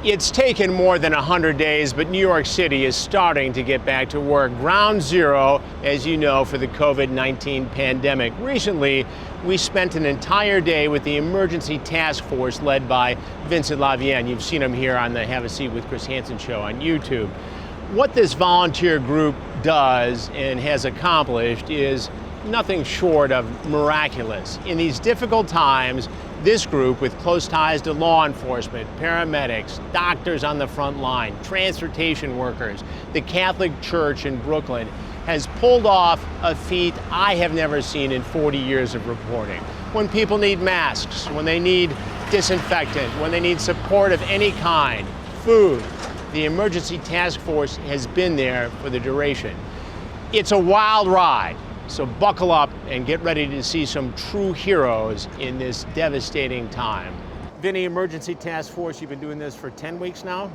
It's taken more than 100 days, but New York City is starting to get back to work. Ground zero, as you know, for the COVID-19 pandemic. Recently, we spent an entire day with the emergency task force led by Vincent Lavienne. You've seen him here on the Have a Seat with Chris Hansen show on YouTube. What this volunteer group does and has accomplished is nothing short of miraculous. In these difficult times, this group, with close ties to law enforcement, paramedics, doctors on the front line, transportation workers, the Catholic Church in Brooklyn, has pulled off a feat I have never seen in 40 years of reporting. When people need masks, when they need disinfectant, when they need support of any kind, food, the emergency task force has been there for the duration. It's a wild ride. So buckle up and get ready to see some true heroes in this devastating time. Vinny, Emergency Task Force, you've been doing this for 10 weeks now?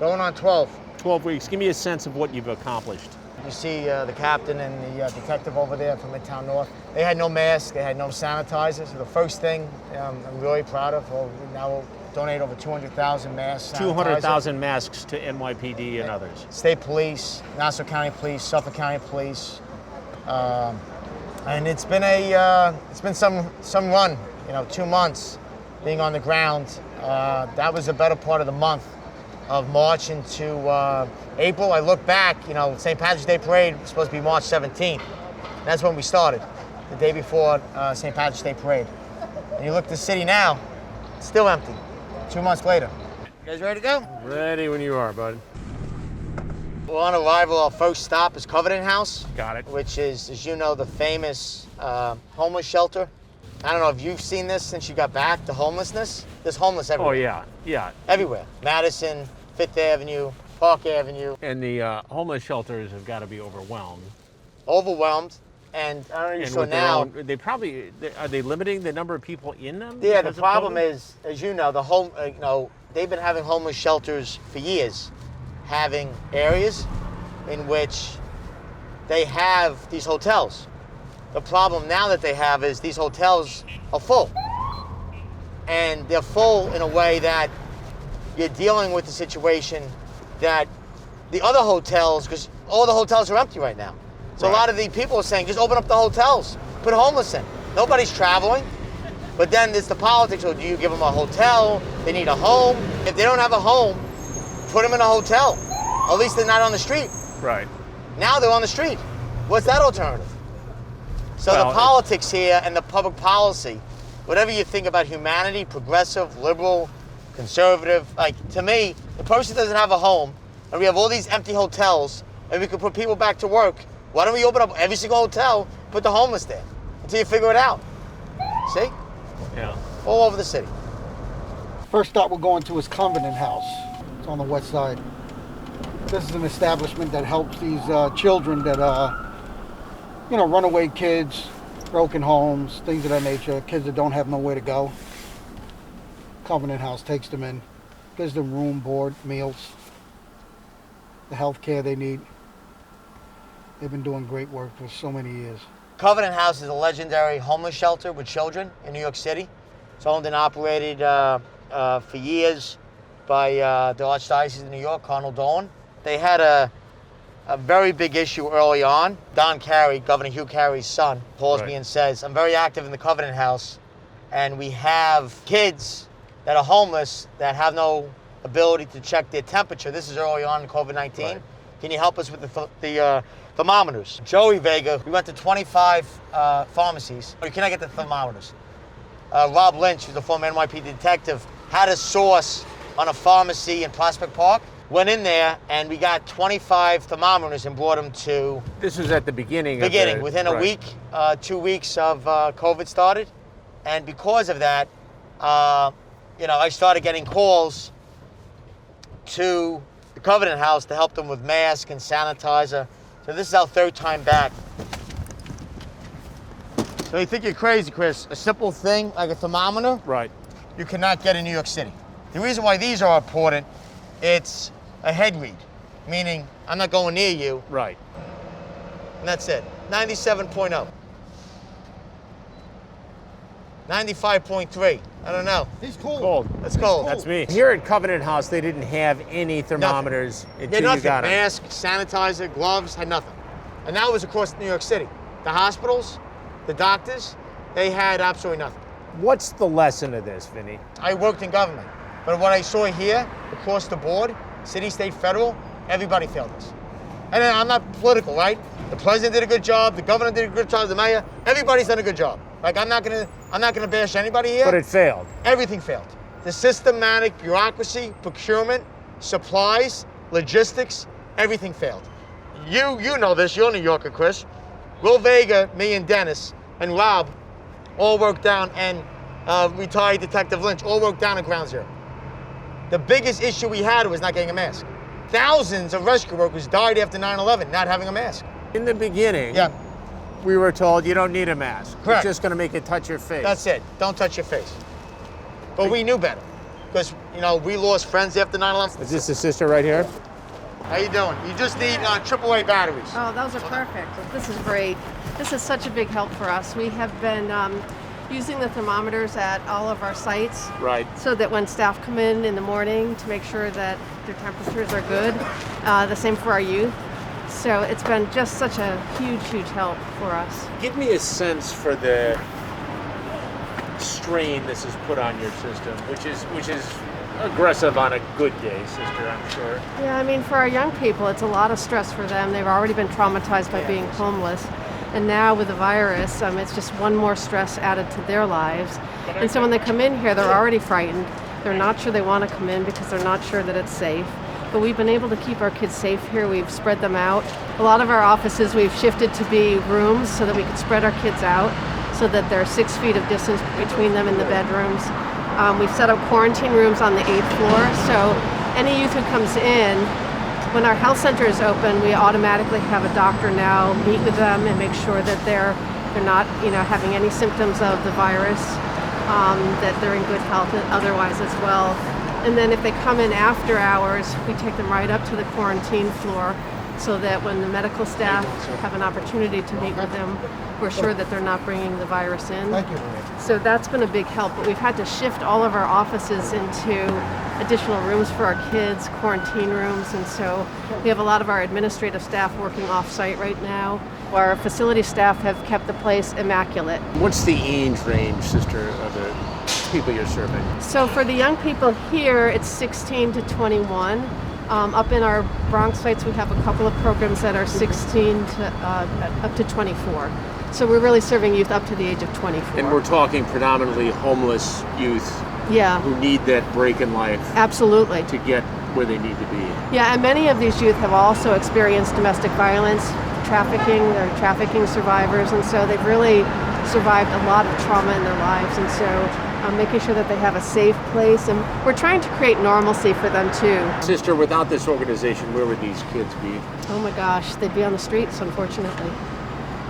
Going on 12. 12 weeks. Give me a sense of what you've accomplished. You see the captain and the detective over there from Midtown North. They had no mask, they had no sanitizer. So the first thing I'm really proud of, we now will donate over 200,000 masks. 200,000 masks to NYPD and others. State Police, Nassau County Police, Suffolk County Police. And it's been some run, 2 months being on the ground. That was the better part of the month of March into April. I look back, St. Patrick's Day Parade was supposed to be March 17th. That's when we started, the day before St. Patrick's Day Parade. And you look at the city now, it's still empty, 2 months later. You guys ready to go? Ready when you are, bud. We're on arrival. Our first stop is Covenant House. Got it. Which is, as you know, the famous homeless shelter. I don't know if you've seen this since you got back, the homelessness. There's homeless everywhere. Oh, yeah. Everywhere. Madison, Fifth Avenue, Park Avenue. And the homeless shelters have got to be overwhelmed. Overwhelmed. And I don't know if you saw now. Are they limiting the number of people in them? Yeah, the problem is, as you know, they've been having homeless shelters for years. Having areas in which they have these hotels. The problem now that they have is these hotels are full. And they're full in a way that you're dealing with the situation that the other hotels, because all the hotels are empty right now. So right. A lot of the people are saying, just open up the hotels, put homeless in. Nobody's traveling. But then there's the politics, so do you give them a hotel? They need a home. If they don't have a home, put them in a hotel. At least they're not on the street. Right. Now they're on the street. What's that alternative? So the politics here and the public policy, whatever you think about humanity, progressive, liberal, conservative, to me, the person doesn't have a home, and we have all these empty hotels, and we could put people back to work. Why don't we open up every single hotel, put the homeless there, until you figure it out? See? Yeah. All over the city. First stop we're going to is Covenant House. It's on the west side. This is an establishment that helps these children that, runaway kids, broken homes, things of that nature, kids that don't have nowhere to go. Covenant House takes them in, gives them room, board, meals, the health care they need. They've been doing great work for so many years. Covenant House is a legendary homeless shelter with children in New York City. It's owned and operated for years by the Archdiocese of New York, Cardinal Dolan. They had a very big issue early on. Don Carey, Governor Hugh Carey's son, calls me and says, I'm very active in the Covenant House, and we have kids that are homeless that have no ability to check their temperature. This is early on in COVID-19. Right. Can you help us with the thermometers? Joey Vega, we went to 25 pharmacies. You cannot get the thermometers. Rob Lynch, who's the former NYPD detective, had a source on a pharmacy in Prospect Park. Went in there and we got 25 thermometers and brought them to... This was at the beginning. Within a week, 2 weeks of COVID started. And because of that, I started getting calls to the Covenant House to help them with masks and sanitizer. So this is our third time back. So you think you're crazy, Chris. A simple thing like a thermometer, right? You cannot get in New York City. The reason why these are important, it's a head read, meaning I'm not going near you. Right. And that's it. 97.0. 95.3. I don't know. He's cold. Cold. That's cold. That's me. Here at Covenant House, they didn't have any thermometers Yeah, until nothing. you got them. Mask, sanitizer, gloves, had nothing. And that was across New York City. The hospitals, the doctors, they had absolutely nothing. What's the lesson of this, Vinny? I worked in government, but what I saw here, across the board, city, state, federal, everybody failed us. And I'm not political, right? The president did a good job, the governor did a good job, the mayor, everybody's done a good job. Like I'm not gonna bash anybody here. But it failed. Everything failed. The systematic bureaucracy, procurement, supplies, logistics, everything failed. You know this, you're a New Yorker, Chris. Will Vega, me and Dennis, and Rob all worked down, and retired Detective Lynch, all worked down at Ground Zero. The biggest issue we had was not getting a mask. Thousands of rescue workers died after 9/11 not having a mask. In the beginning, Yeah, we were told you don't need a mask. Correct. It's just going to make it touch your face. that's it. Don't touch your face. But we knew better, because we lost friends after 9/11. Is this the sister right here? How you doing? You just need AAA batteries. Oh, those are perfect. This is great. This is such a big help for us. We have been using the thermometers at all of our sites Right. so that when staff come in the morning to make sure that their temperatures are good. The same for our youth. So it's been just such a huge, huge help for us. Give me a sense for the strain this has put on your system, which is aggressive on a good day, sister, I'm sure. Yeah, I mean, for our young people, it's a lot of stress for them. They've already been traumatized by being homeless. And now with the virus, it's just one more stress added to their lives. And so when they come in here, they're already frightened. They're not sure they want to come in because they're not sure that it's safe. But we've been able to keep our kids safe here. We've spread them out. A lot of our offices we've shifted to be rooms so that we can spread our kids out so that there's 6 feet of distance between them in the bedrooms. We've set up quarantine rooms on the 8th floor, so any youth who comes in, when our health center is open, we automatically have a doctor now meet with them and make sure that they're not, having any symptoms of the virus, that they're in good health otherwise as well. And then if they come in after hours, we take them right up to the quarantine floor so that when the medical staff have an opportunity to meet with them, we're sure that they're not bringing the virus in. Thank you. So that's been a big help, but we've had to shift all of our offices into additional rooms for our kids, quarantine rooms, and so we have a lot of our administrative staff working off-site right now. Our facility staff have kept the place immaculate. What's the age range, sister, of the people you're serving? So for the young people here, it's 16 to 21. Up in our Bronx sites, we have a couple of programs that are 16 to up to 24. So we're really serving youth up to the age of 24. And we're talking predominantly homeless youth Yeah, who need that break in life absolutely. to get where they need to be. Yeah, and many of these youth have also experienced domestic violence, trafficking, they're trafficking survivors, and so they've really survived a lot of trauma in their lives, and so making sure that they have a safe place, and we're trying to create normalcy for them too. Sister, without this organization, where would these kids be? Oh my gosh, they'd be on the streets, unfortunately.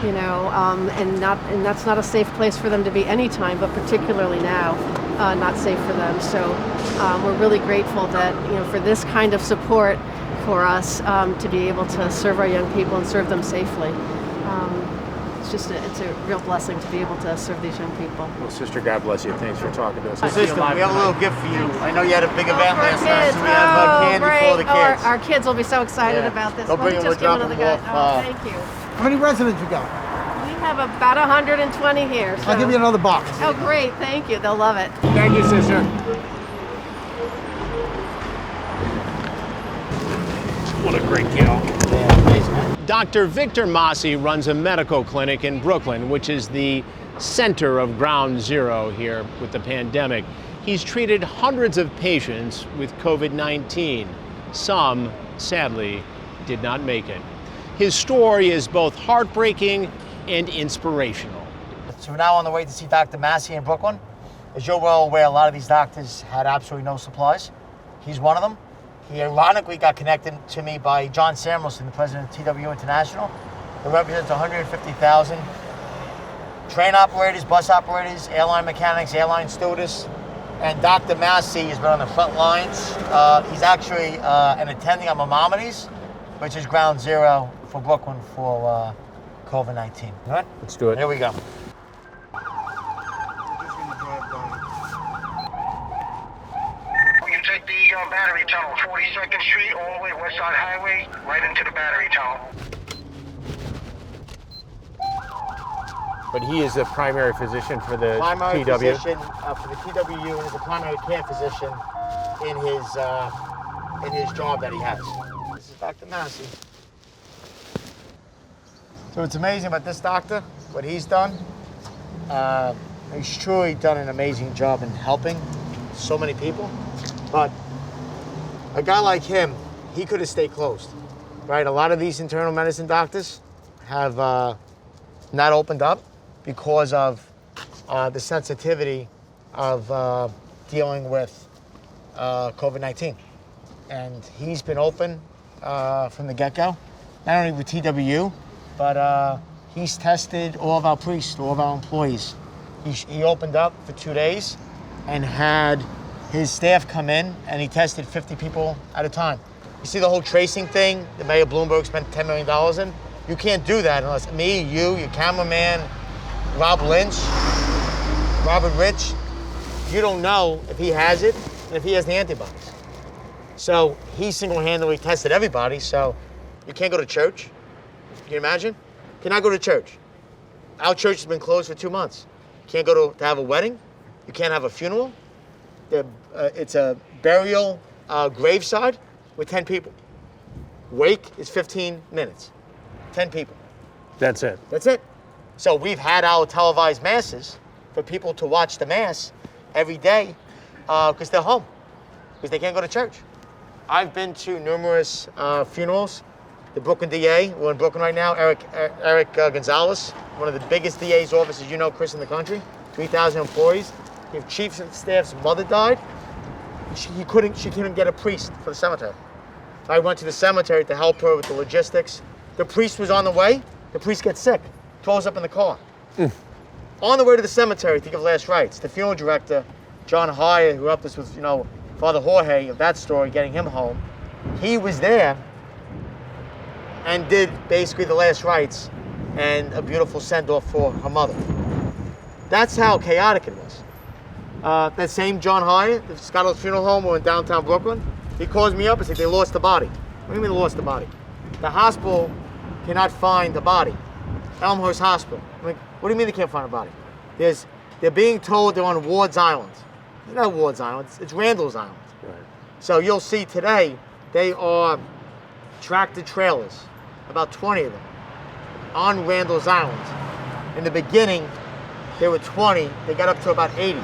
And that's not a safe place for them to be anytime, but particularly now, not safe for them. So we're really grateful that, for this kind of support for us to be able to serve our young people and serve them safely. It's a real blessing to be able to serve these young people. Well, sister, God bless you. Thanks for talking to us. Sister, we have a little gift for you. I know you had a big event for our last night, kids. so we have candy for the kids. Our kids will be so excited Yeah. about this. They'll Let bring me them, just we'll give drop another them guy. off, Thank you. How many residents you got? We have about 120 here. So. I'll give you another box. Oh, great. Thank you. They'll love it. Thank you, sister. What a great gal. Dr. Victor Masi runs a medical clinic in Brooklyn, which is the center of ground zero here with the pandemic. He's treated hundreds of patients with COVID-19. Some, sadly, did not make it. His story is both heartbreaking and inspirational. So we're now on the way to see Dr. Massey in Brooklyn. As you're well aware, a lot of these doctors had absolutely no supplies. He's one of them. He ironically got connected to me by John Samuelson, the president of TW International, who represents 150,000 train operators, bus operators, airline mechanics, airline stewardess. And Dr. Massey has been on the front lines. He's actually an attending on Maimonides, which is ground zero for Brooklyn for COVID-19. All right? Let's do it. Here we go. Battery Tunnel, 42nd Street, all the way West Side Highway, right into the Battery Tunnel. But he is the primary physician for the Primary TW. physician for the TWU and is a primary care physician in his job that he has. This is Dr. Massey. So it's amazing about this doctor, what he's done. He's truly done an amazing job in helping so many people. But a guy like him, he could have stayed closed, right? A lot of these internal medicine doctors have not opened up because of the sensitivity of dealing with COVID-19. And he's been open from the get-go, not only with TWU, but he's tested all of our priests, all of our employees. He opened up for 2 days and had his staff come in, and he tested 50 people at a time. You see the whole tracing thing that Mayor Bloomberg spent $10 million in? You can't do that unless me, you, your cameraman, Rob Lynch, Robert Rich, you don't know if he has it and if he has the antibodies. So he single-handedly tested everybody, so you can't go to church. Can you imagine? Cannot go to church. Our church has been closed for 2 months. Can't go to have a wedding. You can't have a funeral. It's a burial graveside with 10 people. Wake is 15 minutes. 10 people. That's it. That's it. So we've had our televised masses for people to watch the mass every day because they're home, because they can't go to church. I've been to numerous funerals. The Brooklyn DA, we're in Brooklyn right now, Eric Gonzalez, one of the biggest DA's offices, you know, Chris, in the country, 3,000 employees. His chief of staff's mother died. She couldn't get a priest for the cemetery. I went to the cemetery to help her with the logistics. The priest was on the way. The priest gets sick, throws up in the car. On the way to the cemetery to give last rites, the funeral director, John Hyatt, who helped us with, Father Jorge of that story, getting him home, he was there and did basically the last rites and a beautiful send-off for her mother. That's how chaotic it was. That same John Hyatt, the Scotland's Funeral Home in downtown Brooklyn, he calls me up and said they lost the body. What do you mean they lost the body? The hospital cannot find the body. Elmhurst Hospital. I'm like, what do you mean they can't find a body? They're being told they're on Ward's Island. It's not Ward's Island, it's Randall's Island. Right. So you'll see today, they are tractor trailers, about 20 of them, on Randall's Island. In the beginning, there were 20, they got up to about 80.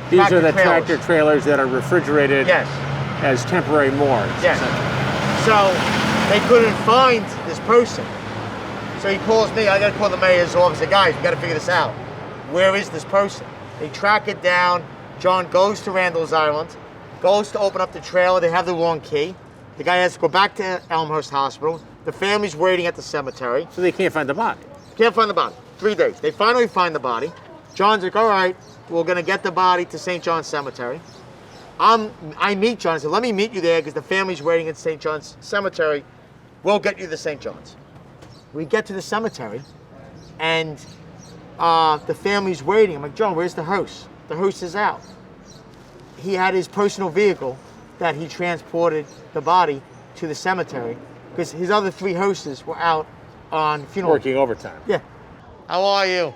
These are the tractor trailers that are refrigerated Yes. as temporary morgues. Yes. So they couldn't find this person. So he calls me, I gotta call the mayor's office, I said, guys, we gotta figure this out. Where is this person? They track it down. John goes to Randall's Island, goes to open up the trailer, they have the wrong key. The guy has to go back to Elmhurst Hospital. The family's waiting at the cemetery. So they can't find the body. Can't find the body. 3 days. They finally find the body. John's like, all right, we're gonna get the body to St. John's Cemetery. I meet John, I said, let me meet you there because the family's waiting at St. John's Cemetery. We'll get you to St. John's. We get to the cemetery and the family's waiting. I'm like, John, where's the hearse? The hearse is out. He had his personal vehicle that he transported the body to the cemetery because his other 3 hearses were out on funeral. Working overtime. Yeah. How are you?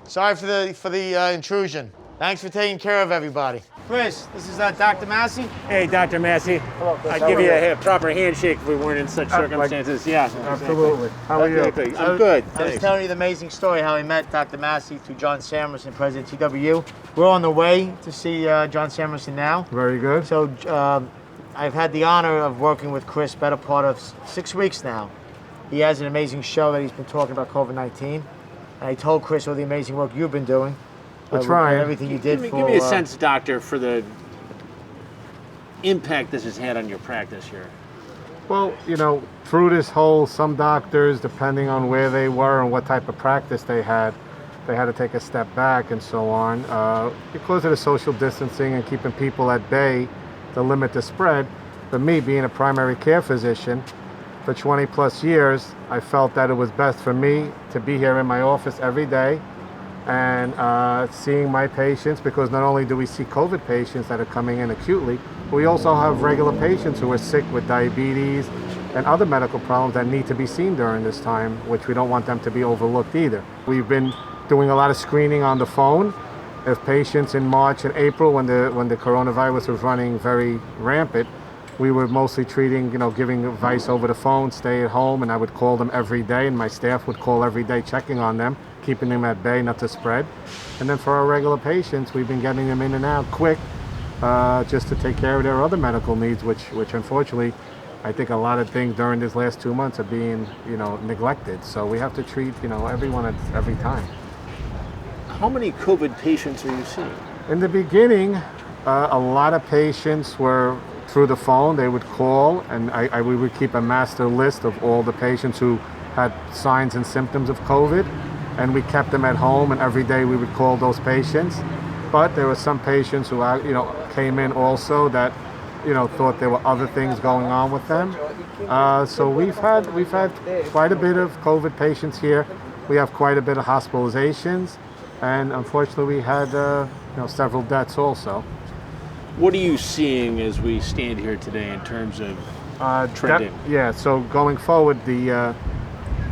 Sorry for the intrusion. Thanks for taking care of everybody. Chris, this is Dr. Massey. Hey, Dr. Massey. Hello, Chris. I'd How give are you you? a proper handshake if we weren't in such circumstances. Yeah, Absolutely. How are you? exactly. I'm good. I was Thanks. telling you the amazing story how I met Dr. Massey through John Samerson, President TWU. We're on the way to see John Samerson now. Very good. So I've had the honor of working with Chris better part of 6 weeks now. He has an amazing show that he's been talking about COVID-19. And I told Chris all the amazing work you've been doing. We're trying. Everything you did Give me a sense, doctor, for the impact this has had on your practice here. Well, through this whole, some doctors, depending on where they were and what type of practice they had to take a step back and so on. Because of the social distancing and keeping people at bay to limit the spread, for me, being a primary care physician for 20 plus years, I felt that it was best for me to be here in my office every day and seeing my patients, because not only do we see COVID patients that are coming in acutely, but we also have regular patients who are sick with diabetes and other medical problems that need to be seen during this time, which we don't want them to be overlooked either. We've been doing a lot of screening on the phone. If patients in March and April, when the coronavirus was running very rampant, we were mostly treating, giving advice over the phone, stay at home, and I would call them every day, and my staff would call every day, checking on them, keeping them at bay, not to spread. And then for our regular patients, we've been getting them in and out quick, just to take care of their other medical needs, which unfortunately, I think a lot of things during these last 2 months are being, neglected. So we have to treat, everyone at every time. How many COVID patients are you seeing? In the beginning, a lot of patients were through the phone. They would call, and we would keep a master list of all the patients who had signs and symptoms of COVID, and we kept them at home, and every day we would call those patients. But there were some patients who, came in also that, thought there were other things going on with them. So we've had quite a bit of COVID patients here. We have quite a bit of hospitalizations, and unfortunately we had several deaths also. What are you seeing as we stand here today in terms of trending? So going forward,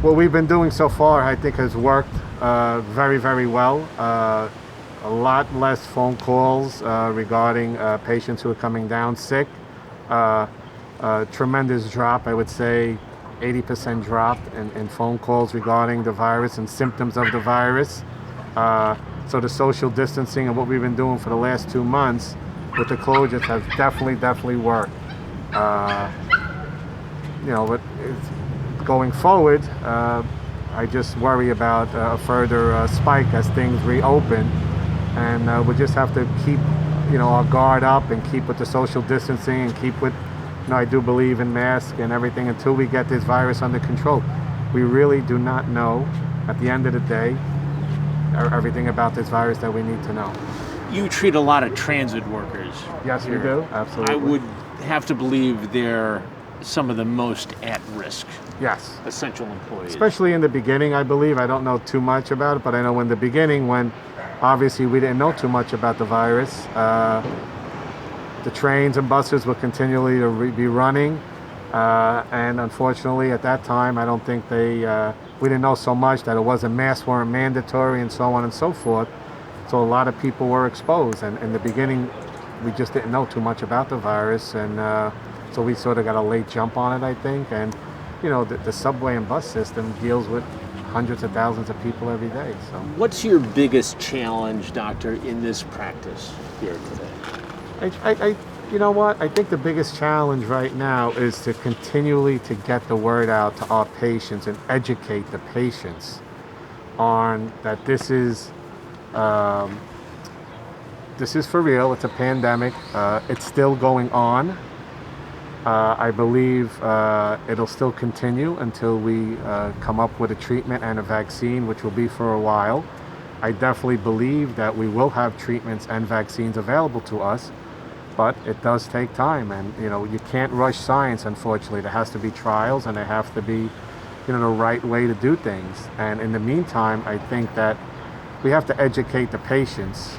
what we've been doing so far, I think, has worked very, very well. A lot less phone calls regarding patients who are coming down sick. Tremendous drop, I would say 80% drop in phone calls regarding the virus and symptoms of the virus. So the social distancing and what we've been doing for the last 2 months with the closures has definitely worked. But going forward, I just worry about a further spike as things reopen, and we just have to keep, our guard up and keep with the social distancing and keep with, I do believe in masks and everything until we get this virus under control. We really do not know, at the end of the day, everything about this virus that we need to know. You treat a lot of transit workers. Yes, we do. Absolutely. I would have to believe they're some of the most at risk. Yes. Essential employees. Especially in the beginning, I believe. I don't know too much about it, but I know in the beginning, when obviously we didn't know too much about the virus, the trains and buses were continually to be running. And unfortunately, at that time, I don't think we didn't know so much that it wasn't, masks weren't mandatory and so on and so forth. So a lot of people were exposed, and in the beginning, we just didn't know too much about the virus, and so we sort of got a late jump on it, I think. And the subway and bus system deals with hundreds of thousands of people every day. So, what's your biggest challenge, doctor, in this practice here today? You know what? I think the biggest challenge right now is to continually to get the word out to our patients and educate the patients on that this is for real. It's a pandemic. It's still going on. I believe it'll still continue until we come up with a treatment and a vaccine, which will be for a while. I definitely believe that we will have treatments and vaccines available to us, but it does take time, and you can't rush science. Unfortunately, there has to be trials, and there have to be the right way to do things. And in the meantime, I think that we have to educate the patients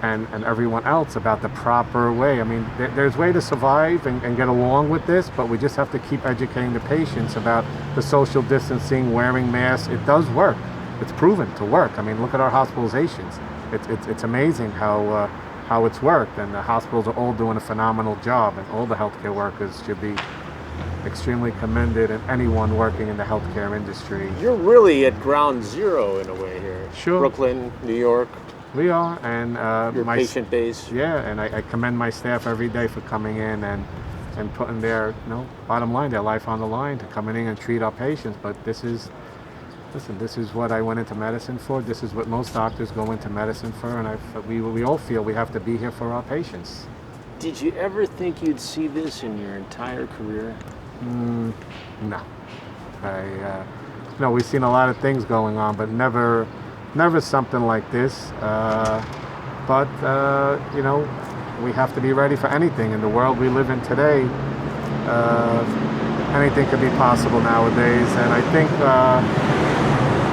and everyone else about the proper way. I mean, there's a way to survive and get along with this, but we just have to keep educating the patients about the social distancing, wearing masks. It does work. It's proven to work. I mean, look at our hospitalizations. It's amazing how it's worked, and the hospitals are all doing a phenomenal job, and all the healthcare workers should be extremely commended, and anyone working in the healthcare industry. You're really at ground zero in a way here. Sure. Brooklyn, New York. We are, and your patient base. Yeah, and I commend my staff every day for coming in and putting their bottom line, their life on the line, to coming in and treat our patients. But this is what I went into medicine for. This is what most doctors go into medicine for, and we all feel we have to be here for our patients. Did you ever think you'd see this in your entire career? No. We've seen a lot of things going on, but never something like this. But we have to be ready for anything. In the world we live in today, anything could be possible nowadays. And I think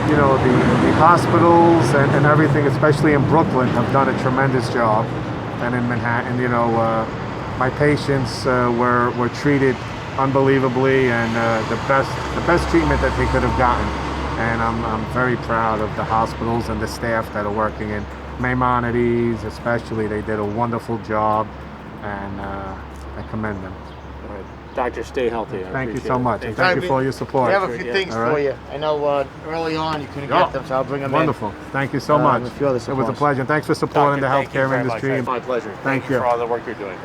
the hospitals and everything, especially in Brooklyn, have done a tremendous job. And in Manhattan, my patients were treated unbelievably, and the best treatment that they could have gotten. And I'm very proud of the hospitals and the staff that are working in Maimonides, especially. They did a wonderful job, and I commend them. All right. Doctor, stay healthy. Thank you so much, and Thank thank you for your support. We have a few things All right. for you. I know early on you couldn't Yeah. get them, so I'll bring them Wonderful. Thank you so much. a few other It was a supplies. pleasure. And thanks for supporting Doctor, the thank you healthcare very much. industry. It's my pleasure. Thank you. for all the work you're doing.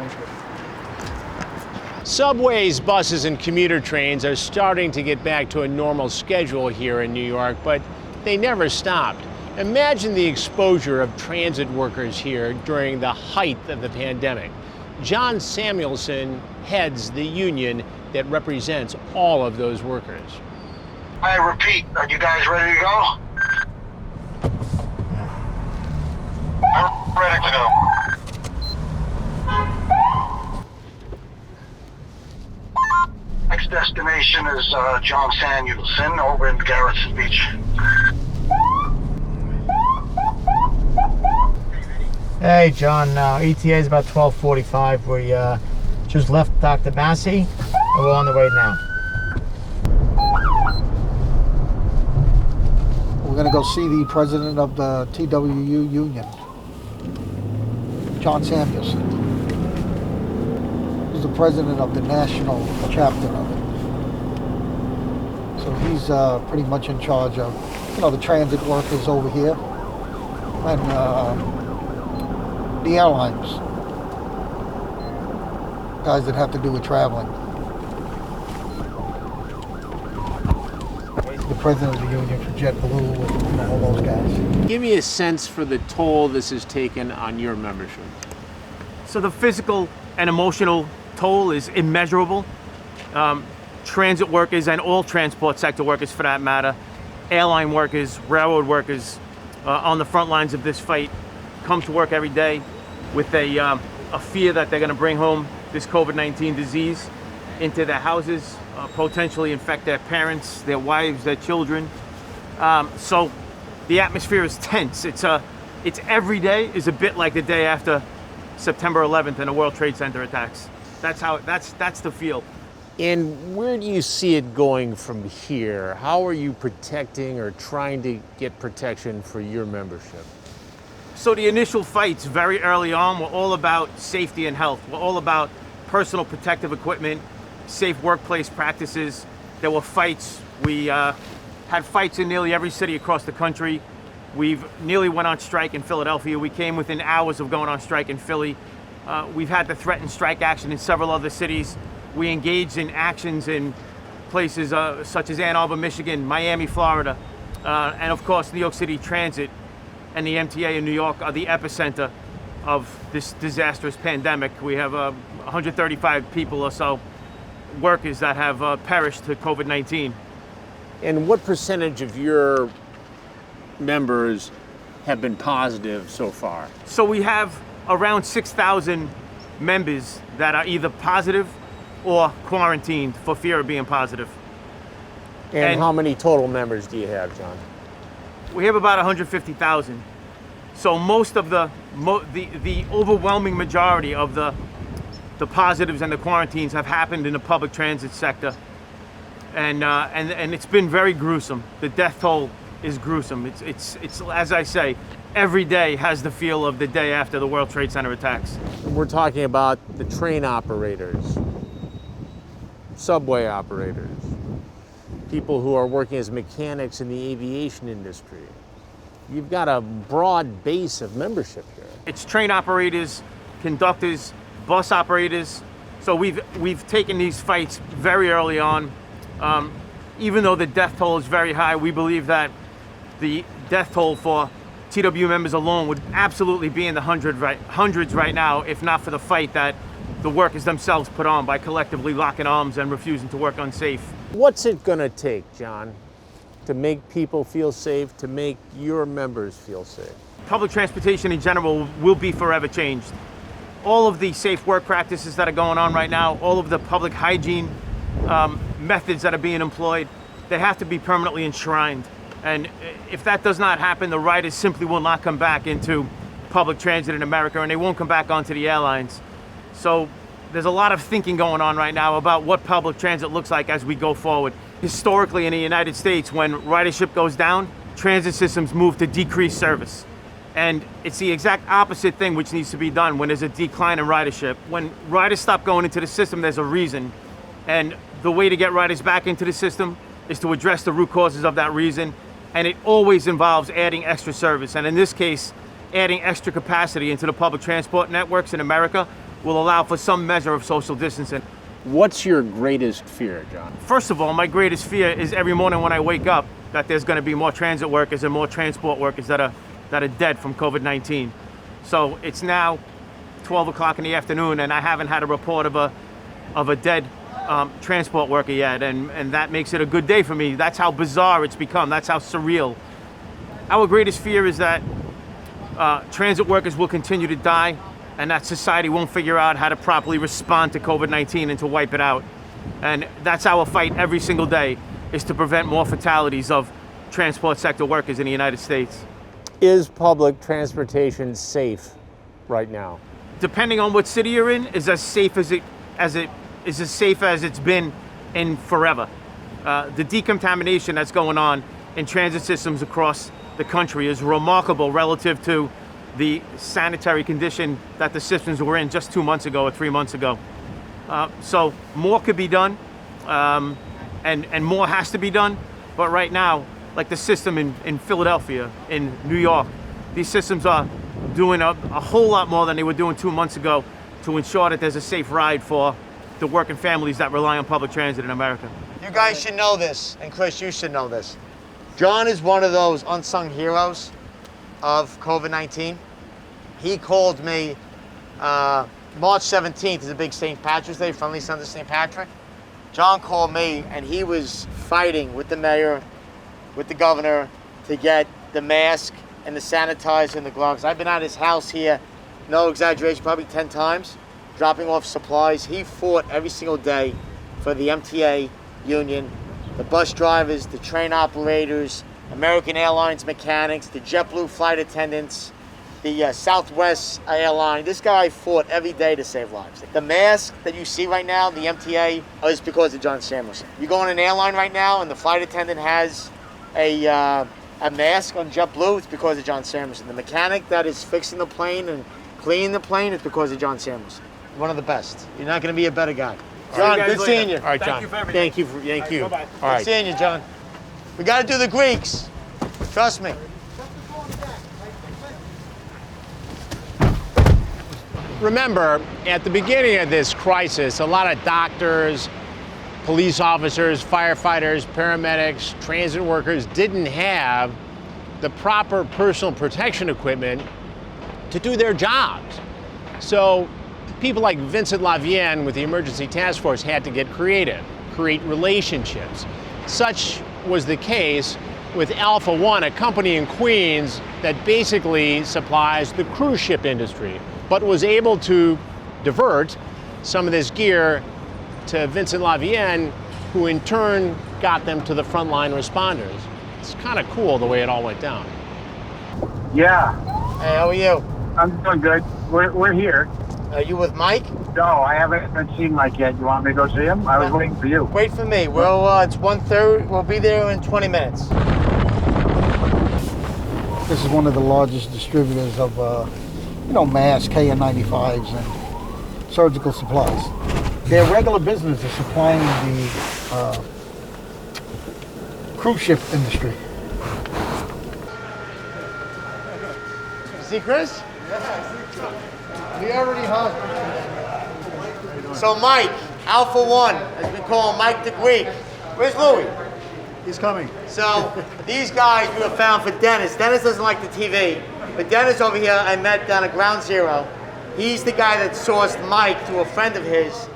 Subways, buses, and commuter trains are starting to get back to a normal schedule here in New York, but they never stopped. Imagine the exposure of transit workers here during the height of the pandemic. John Samuelson heads the union that represents all of those workers. I repeat, are you guys ready to go? I'm ready to go. Next destination is John Samuelson over in Garrison Beach. Hey, John. ETA is about 12:45. We just left Dr. Massey, and we're on the way now. We're going to go see the president of the TWU union, John Samuelson. He's the president of the national chapter of it. So he's pretty much in charge of, the transit workers over here and the airlines, guys that have to do with traveling. The president of the union for JetBlue and all those guys. Give me a sense for the toll this has taken on your membership. So the physical and emotional toll is immeasurable. Transit workers and all transport sector workers for that matter, airline workers, railroad workers on the front lines of this fight come to work every day with a fear that they're going to bring home this COVID-19 disease into their houses, potentially infect their parents, their wives, their children. So the atmosphere is tense. It's every day is a bit like the day after September 11th and the World Trade Center attacks. That's the feel. And where do you see it going from here? How are you protecting or trying to get protection for your membership? So the initial fights very early on were all about safety and health. We're all about personal protective equipment, safe workplace practices. There were fights. We had fights in nearly every city across the country. We've nearly went on strike in Philadelphia. We came within hours of going on strike in Philly. We've had to threaten strike action in several other cities. We engaged in actions in places such as Ann Arbor, Michigan, Miami, Florida, and of course New York City Transit and the MTA in New York are the epicenter of this disastrous pandemic. We have 135 people or so, workers that have perished to COVID-19. And what percentage of your members have been positive so far? So we have around 6,000 members that are either positive or quarantined for fear of being positive. And how many total members do you have, John? We have about 150,000. So most of the overwhelming majority of the positives and the quarantines have happened in the public transit sector, and it's been very gruesome. The death toll is gruesome. It's as I say, every day has the feel of the day after the World Trade Center attacks. We're talking about the train operators, subway operators, people who are working as mechanics in the aviation industry. You've got a broad base of membership here. It's train operators, conductors, bus operators. So we've taken these fights very early on. Even though the death toll is very high, we believe that the death toll for TW members alone would absolutely be in the hundreds right now, if not for the fight that the workers themselves put on by collectively locking arms and refusing to work unsafe. What's it gonna take, John, to make people feel safe, to make your members feel safe? Public transportation in general will be forever changed. All of the safe work practices that are going on right now, all of the public hygiene methods that are being employed, they have to be permanently enshrined. And if that does not happen, the riders simply will not come back into public transit in America, and they won't come back onto the airlines. So there's a lot of thinking going on right now about what public transit looks like as we go forward. Historically in the United States, when ridership goes down, transit systems move to decrease service. And it's the exact opposite thing which needs to be done when there's a decline in ridership. When riders stop going into the system, there's a reason. And the way to get riders back into the system is to address the root causes of that reason. And it always involves adding extra service. And in this case, adding extra capacity into the public transport networks in America will allow for some measure of social distancing. What's your greatest fear, John? First of all, my greatest fear is every morning when I wake up that there's going to be more transit workers and more transport workers that are dead from COVID-19. So it's now 12 o'clock in the afternoon and I haven't had a report of a dead transport worker yet, and that makes it a good day for me. That's how bizarre it's become. That's how surreal. Our greatest fear is that transit workers will continue to die and that society won't figure out how to properly respond to COVID-19 and to wipe it out. And that's our fight every single day, is to prevent more fatalities of transport sector workers in the United States. Is public transportation safe right now? Depending on what city you're in, is as safe as it's been in forever. The decontamination that's going on in transit systems across the country is remarkable relative to the sanitary condition that the systems were in just 2 months ago or 3 months ago. So more could be done, and more has to be done. But right now, like the system in Philadelphia, in New York, these systems are doing a whole lot more than they were doing 2 months ago to ensure that there's a safe ride for the working families that rely on public transit in America. You guys should know this, and Chris, you should know this. John is one of those unsung heroes of COVID-19. He called me March 17th is a big St. Patrick's Day, friendly Sunday St. Patrick. John called me and he was fighting with the mayor, with the governor, to get the mask and the sanitizer and the gloves. I've been at his house here, no exaggeration, probably 10 times, dropping off supplies. He fought every single day for the MTA union, the bus drivers, the train operators, American Airlines mechanics, the JetBlue flight attendants, the Southwest airline. This guy fought every day to save lives. The mask that you see right now, the MTA, is because of John Samuelson. You go on an airline right now and the flight attendant has a mask on JetBlue, it's because of John Samuelson. The mechanic that is fixing the plane and cleaning the plane is because of John Samuelson. One of the best. You're not going to be a better guy. John, good seeing you. All right, John. Thank you for everything. Thank you. Bye-bye. All right. Good seeing you, John. We got to do the Greeks. Trust me. Remember, at the beginning of this crisis, a lot of doctors, police officers, firefighters, paramedics, transit workers didn't have the proper personal protection equipment to do their jobs. So people like Vincent Lavienne with the Emergency Task Force had to get creative, create relationships. Such was the case with Alpha One, a company in Queens that basically supplies the cruise ship industry, but was able to divert some of this gear to Vincent Lavienne, who in turn got them to the frontline responders. It's kind of cool the way it all went down. Yeah, Hey, how are you? I'm doing good. We're here. Are you with Mike? No, I haven't seen Mike yet. You want me to go see him? I was waiting for you. Wait for me. Well, it's 1:30. We'll be there in 20 minutes. This is one of the largest distributors of, masks, KN95s, and surgical supplies. Their regular business is supplying the cruise ship industry. See Chris? We already hung. So Mike, Alpha One, as we call him, Mike the Greek. Where's Louis? He's coming. So these guys we were found for Dennis. Dennis doesn't like the TV, but Dennis over here I met down at Ground Zero. He's the guy that sourced Mike to a friend of his.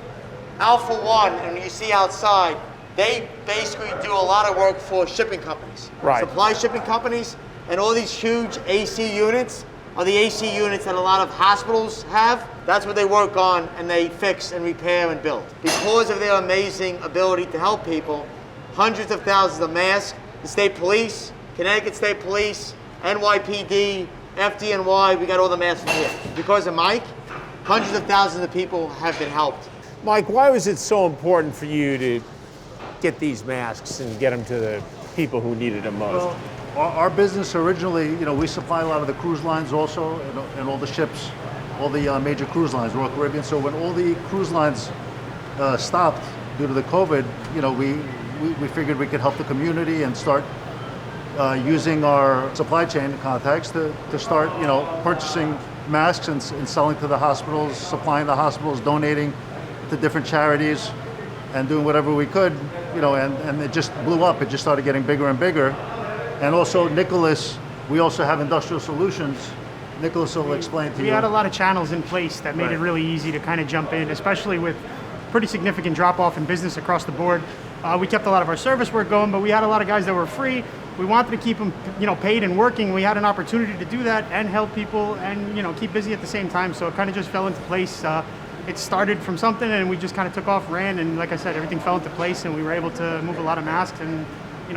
Alpha One, and you see outside, they basically do a lot of work for shipping companies. Right. Supply shipping companies, and all these huge AC units are the AC units that a lot of hospitals have. That's what they work on, and they fix and repair and build. Because of their amazing ability to help people, hundreds of thousands of masks, the state police, Connecticut State Police, NYPD, FDNY, we got all the masks from here. Because of Mike, hundreds of thousands of people have been helped. Mike, why was it so important for you to get these masks and get them to the people who needed them most? Well, our business originally, we supply a lot of the cruise lines also, and all the ships, all the major cruise lines, Royal Caribbean. So when all the cruise lines stopped due to the COVID, we figured we could help the community and start using our supply chain contacts to start, purchasing masks and selling to the hospitals, supplying the hospitals, donating to different charities, and doing whatever we could, and it just blew up. It just started getting bigger and bigger. And also, Nicholas, we also have industrial solutions. Nicholas will explain to you. We had a lot of channels in place that made it really easy to kind of jump in, especially with pretty significant drop-off in business across the board. We kept a lot of our service work going, but we had a lot of guys that were free. We wanted to keep them, paid and working. We had an opportunity to do that and help people and, keep busy at the same time. So it kind of just fell into place. It started from something and we just kind of took off, ran, and like I said, everything fell into place and we were able to move a lot of masks and,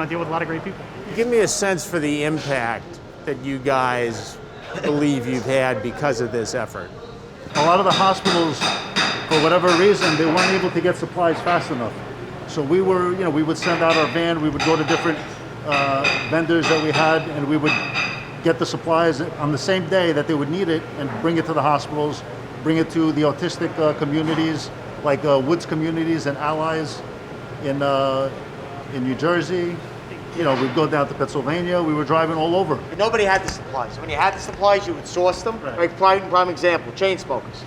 deal with a lot of great people. Give me a sense for the impact that you guys believe you've had because of this effort. A lot of the hospitals, for whatever reason, they weren't able to get supplies fast enough. So we would send out our van, we would go to different vendors that we had, and we would get the supplies on the same day that they would need it and bring it to the hospitals, bring it to the autistic communities, like Woods communities and allies in New Jersey. We'd go down to Pennsylvania. We were driving all over. But nobody had the supplies. When you had the supplies, you would source them. Right. Prime example, chain smokers.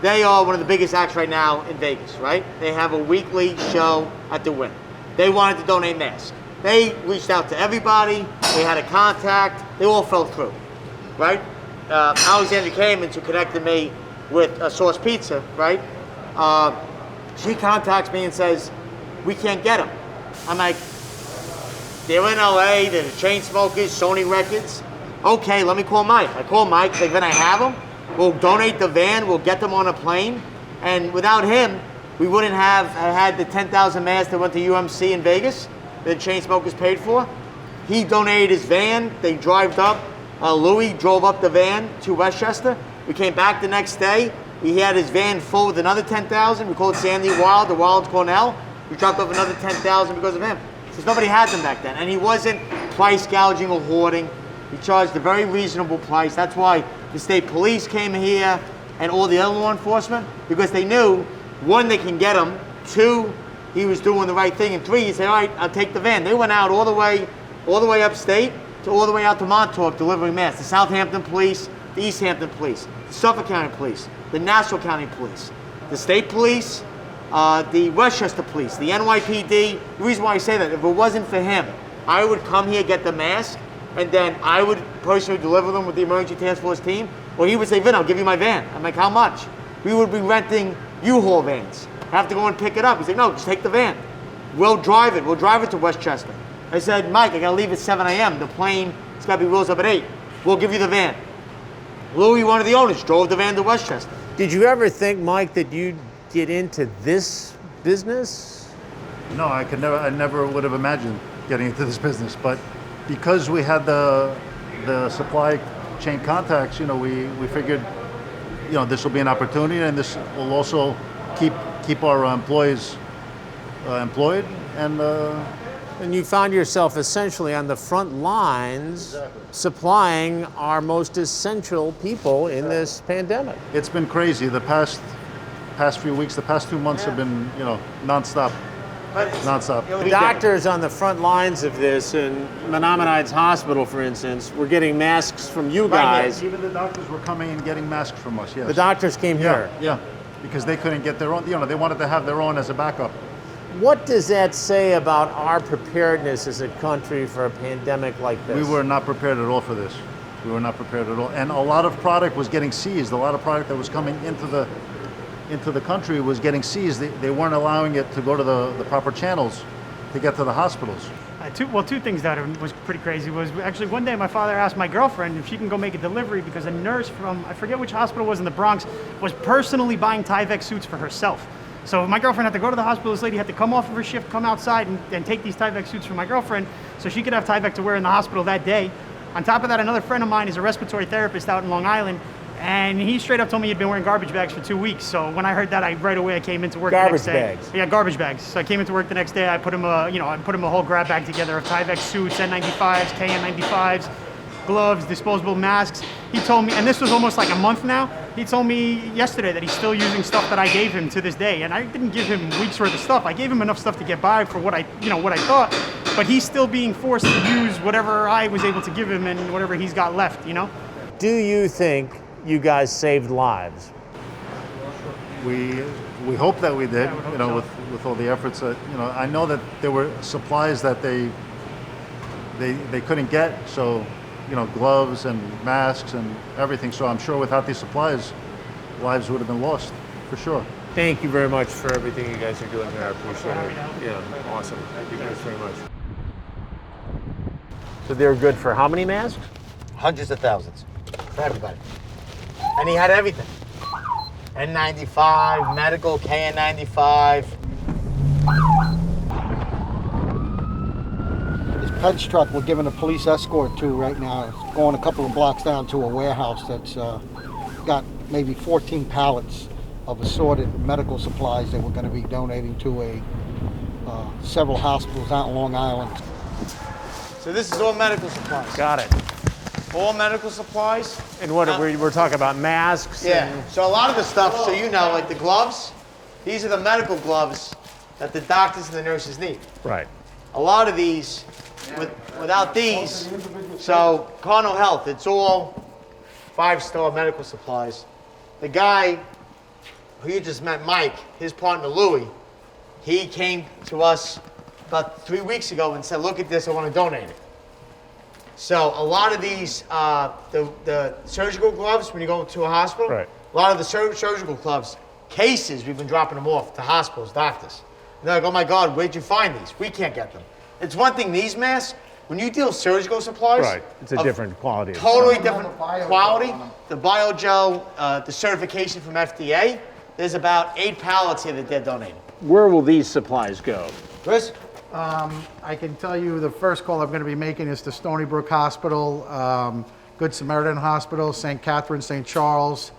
They are one of the biggest acts right now in Vegas, right? They have a weekly show at the Wynn. They wanted to donate masks. They reached out to everybody. They had a contact. They all fell through, right? Alexandra Kamens, who connected me with Source Pizza, right? She contacts me and says, we can't get them. I'm like, they're in LA, they're the chain smokers, Sony Records. Okay, let me call Mike. I call Mike, say, can I have them? We'll donate the van, we'll get them on a plane. And without him, we wouldn't have had the 10,000 masks that went to UMC in Vegas, that the chain smokers paid for. He donated his van, they drove up. Louis drove up the van to Westchester. We came back the next day. He had his van full with another 10,000. We called Sandy Wild, the Wild Cornell. We dropped off another 10,000 because of him. Because nobody had them back then. And he wasn't price gouging or hoarding. He charged a very reasonable price. That's why the state police came here and all the other law enforcement, because they knew, one, they can get him. Two, he was doing the right thing. And three, he said, all right, I'll take the van. They went out all the way upstate to all the way out to Montauk delivering masks. The Southampton Police, the East Hampton Police, the Suffolk County Police, the Nassau County Police, the State Police, the Westchester Police, the NYPD. The reason why I say that, if it wasn't for him, I would come here, get the mask, and then I would personally deliver them with the emergency task force team. Or he would say, Vin, I'll give you my van. I'm like, how much? We would be renting U-Haul vans. Have to go and pick it up. He's like, no, just take the van. We'll drive it. We'll drive it to Westchester. I said, Mike, I gotta leave at 7 a.m. The plane, it's gotta be wheels up at 8. We'll give you the van. Louis, one of the owners, drove the van to Westchester. Did you ever think, Mike, that you'd get into this business? No, I never would have imagined getting into this business. But because we had the supply chain contacts, we figured, this will be an opportunity, and this will also keep our employees employed. And you found yourself essentially on the front lines, supplying our most essential people in this pandemic. It's been crazy. The past few weeks, the past 2 months have been, nonstop. Nonstop. The doctors on the front lines of this in Menomineids Hospital, for instance, were getting masks from you guys. Even the doctors were coming and getting masks from us, yes. The doctors came here? Yeah, because they couldn't get their own, they wanted to have their own as a backup. What does that say about our preparedness as a country for a pandemic like this? We were not prepared at all for this. We were not prepared at all. And a lot of product was getting seized. A lot of product that was coming into the country was getting seized. They weren't allowing it to go to the proper channels to get to the hospitals. Two things that was pretty crazy was actually one day my father asked my girlfriend if she can go make a delivery because a nurse from, I forget which hospital was in the Bronx, was personally buying Tyvek suits for herself. So my girlfriend had to go to the hospital. This lady had to come off of her shift, come outside and take these Tyvek suits for my girlfriend so she could have Tyvek to wear in the hospital that day. On top of that, another friend of mine is a respiratory therapist out in Long Island, and he straight up told me he'd been wearing garbage bags for 2 weeks. So when I heard that, right away I came into work the next day. Garbage bags? Yeah, garbage bags. So I came into work the next day. I put him a whole grab bag together of Tyvek suits, N95s, KN95s, gloves, disposable masks. He told me, and this was almost like a month now, he told me yesterday that he's still using stuff that I gave him to this day. And I didn't give him weeks worth of stuff. I gave him enough stuff to get by for what I thought, but he's still being forced to use whatever I was able to give him and whatever he's got left, you know? Do you think you guys saved lives? We hope that we did, Yeah, we hope you know, so. with all the efforts that, you know, I know that there were supplies that they couldn't get, so, you know, gloves and masks and everything. So I'm sure without these supplies, lives would have been lost, for sure. Thank you very much for everything you guys are doing here. I appreciate it. Yeah, awesome. Thank you guys very much. So they're good for how many masks? Hundreds of thousands for everybody. And he had everything. N95, medical, KN95. This Pence truck we're giving a police escort to right now. It's going a couple of blocks down to a warehouse that's got maybe 14 pallets of assorted medical supplies that we're going to be donating to several hospitals out in Long Island. So this is all medical supplies. Got it. All medical supplies. And what we're talking about masks? Yeah. And, So a lot of the stuff, so you know, like the gloves, these are the medical gloves that the doctors and the nurses need. right. A lot of these, without these, so Cardinal Health, it's all 5-star medical supplies. The guy who you just met, Mike, his partner Louie, he came to us about 3 weeks ago and said, look at this, I want to donate it. So a lot of these, the surgical gloves, when you go to a hospital, Right. a lot of the surgical gloves, cases, we've been dropping them off to hospitals, doctors. And they're like, oh my God, where'd you find these? We can't get them. It's one thing, these masks, when you deal with surgical supplies, Right. It's a of different quality. of totally stuff. different quality. The biogel, the certification from FDA, there's about 8 pallets here that they're donating. Where will these supplies go? Chris? I can tell you the first call I'm going to be making is to Stony Brook Hospital, Good Samaritan Hospital, St. Catherine, St. Charles,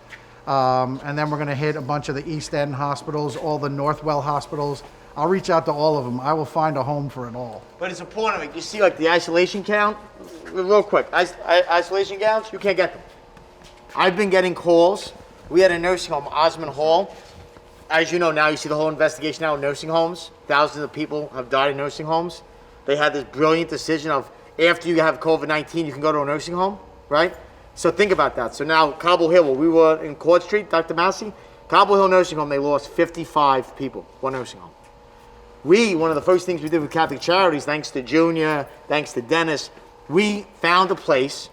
and then we're going to hit a bunch of the East End hospitals, all the Northwell hospitals. I'll reach out to all of them. I will find a home for it all. But it's important. Like, you see, like the isolation count, real quick. Isolation gowns, you can't get them. I've been getting calls. We had a nursing home, Osmond Hall. As you know now, you see the whole investigation now in nursing homes. Thousands of people have died in nursing homes. They had this brilliant decision of after you have COVID-19, you can go to a nursing home, right? So think about that. So now Cobble Hill, where we were in Court Street, Dr. Massey, Cobble Hill Nursing Home, they lost 55 people, one nursing home. One of the first things we did with Catholic Charities, thanks to Junior, thanks to Dennis, we found a place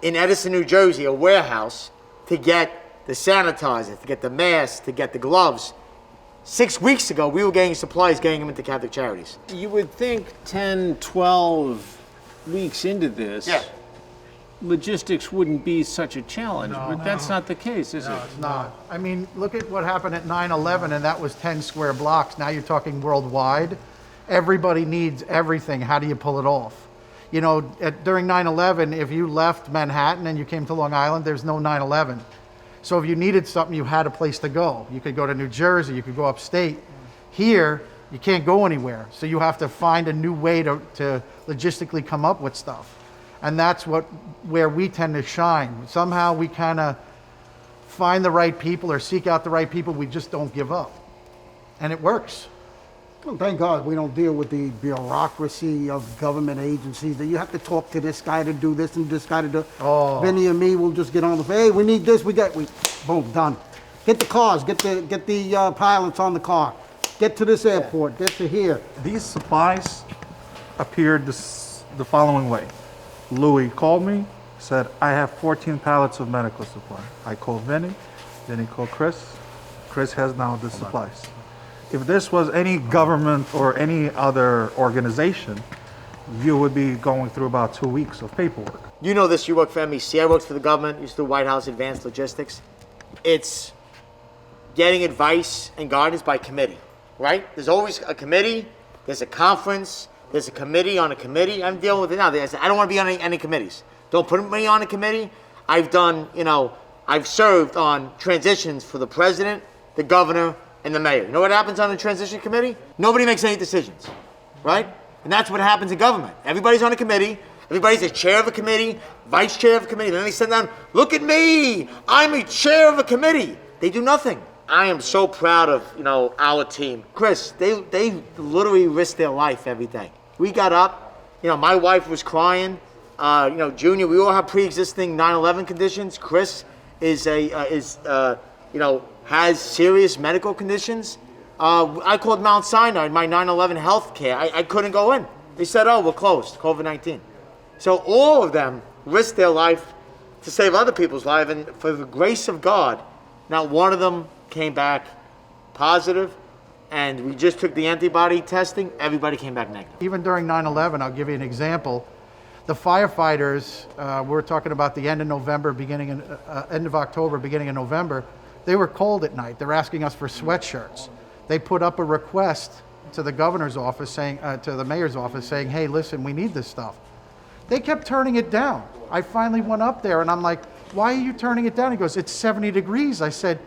in Edison, New Jersey, a warehouse, to get the sanitizer, to get the masks, to get the gloves. 6 weeks ago, we were getting supplies, getting them into Catholic Charities. You would think 10, 12 weeks into this, Yeah. logistics wouldn't be such a challenge, but that's not the case, is it? It's not. I mean, look at what happened at 9/11, and that was 10 square blocks. Now you're talking worldwide. Everybody needs everything. How do you pull it off? You know, during 9/11, if you left Manhattan and you came to Long Island, there's no 9/11. So if you needed something, you had a place to go. You could go to New Jersey, you could go upstate. Here, you can't go anywhere. So you have to find a new way to logistically come up with stuff. And that's where we tend to shine. Somehow we kind of find the right people or seek out the right people. We just don't give up. And it works. Well, thank God we don't deal with the bureaucracy of government agencies that you have to talk to this guy to do this and this guy to do. Oh. Vinny and me will just get on the phone. Hey, we need this. Boom, done. Get the cars. Get the pilots on the car. Get to this airport. Get to here. These supplies appeared the following way. Louis called me, said, I have 14 pallets of medical supply. I called Vinny, Vinny called Chris. Chris has now the supplies. If this was any government or any other organization, you would be going through about 2 weeks of paperwork. You know this, you work for MEC, I worked for the government, used to do White House Advanced Logistics. It's getting advice and guidance by committee, right? There's always a committee, there's a conference, there's a committee on a committee. I'm dealing with it now. I said, I don't want to be on any committees. Don't put me on a committee. I've done, I've served on transitions for the president, the governor, and the mayor. You know what happens on a transition committee? Nobody makes any decisions, right? And that's what happens in government. Everybody's on a committee. Everybody's the chair of a committee, vice chair of a committee. Then they sit down, look at me. I'm a chair of a committee. They do nothing. I am so proud of, our team. Chris, they literally risk their life every day. We got up, my wife was crying. Junior, we all have pre-existing 9/11 conditions. Chris has serious medical conditions. I called Mount Sinai, my 9/11 health care. I couldn't go in. They said, oh, we're closed, COVID-19. So all of them risked their life to save other people's lives, and for the grace of God, not one of them came back positive, and we just took the antibody testing, everybody came back negative. Even during 9/11, I'll give you an example. The firefighters, we're talking about the end of November, end of October, beginning of November, they were cold at night. They're asking us for sweatshirts. They put up a request to the governor's office saying, to the mayor's office saying, hey, listen, we need this stuff. They kept turning it down. I finally went up there and I'm like, why are you turning it down? He goes, it's 70 degrees. I said,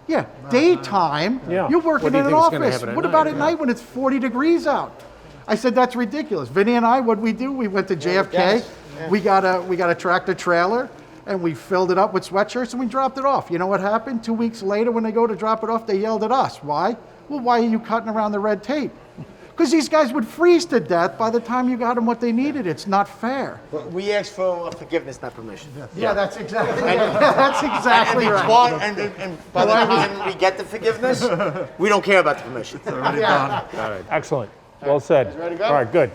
yeah, daytime, you're working in an office. What about at night when it's 40 degrees out? I said, that's ridiculous. Vinny and I, what'd we do? We went to JFK. Yes. We got a tractor trailer and we filled it up with sweatshirts and we dropped it off. You know what happened? 2 weeks later when they go to drop it off, they yelled at us. Why? Well, why are you cutting around the red tape? Because these guys would freeze to death by the time you got them what they needed. It's not fair. We asked for forgiveness, not permission. Yeah, that's exactly right. And by the time we get the forgiveness, we don't care about the permission. It's already done. All right. Excellent. Well said. Ready to go? All right, good.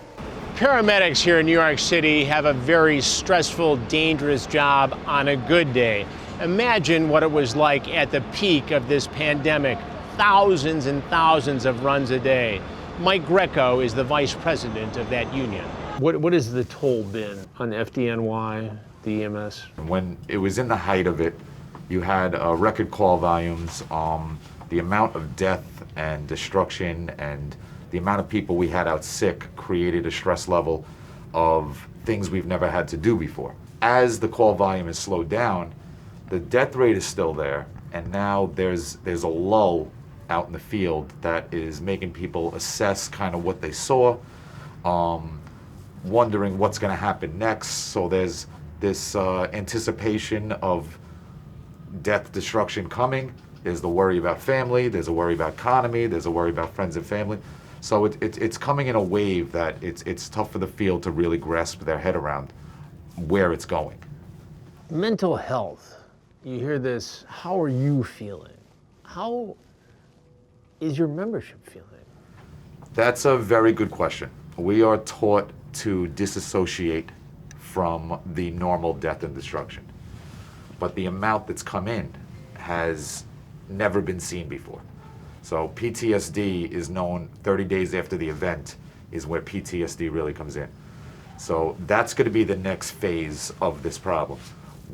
Paramedics here in New York City have a very stressful, dangerous job on a good day. Imagine what it was like at the peak of this pandemic. Thousands and thousands of runs a day. Mike Greco is the vice president of that union. What has the toll been on FDNY, the EMS? When it was in the height of it, you had record call volumes, the amount of death and destruction and the amount of people we had out sick created a stress level of things we've never had to do before. As the call volume has slowed down, the death rate is still there, and now there's a lull out in the field that is making people assess kind of what they saw, wondering what's going to happen next. So there's this anticipation of death, destruction coming. There's the worry about family. There's a worry about economy. There's a worry about friends and family. So it's coming in a wave that it's tough for the field to really grasp their head around where it's going. Mental health. You hear this. How are you feeling? How is your membership feeling? That's a very good question. We are taught to disassociate from the normal death and destruction. But the amount that's come in has never been seen before. So PTSD is known 30 days after the event is where PTSD really comes in. So that's going to be the next phase of this problem.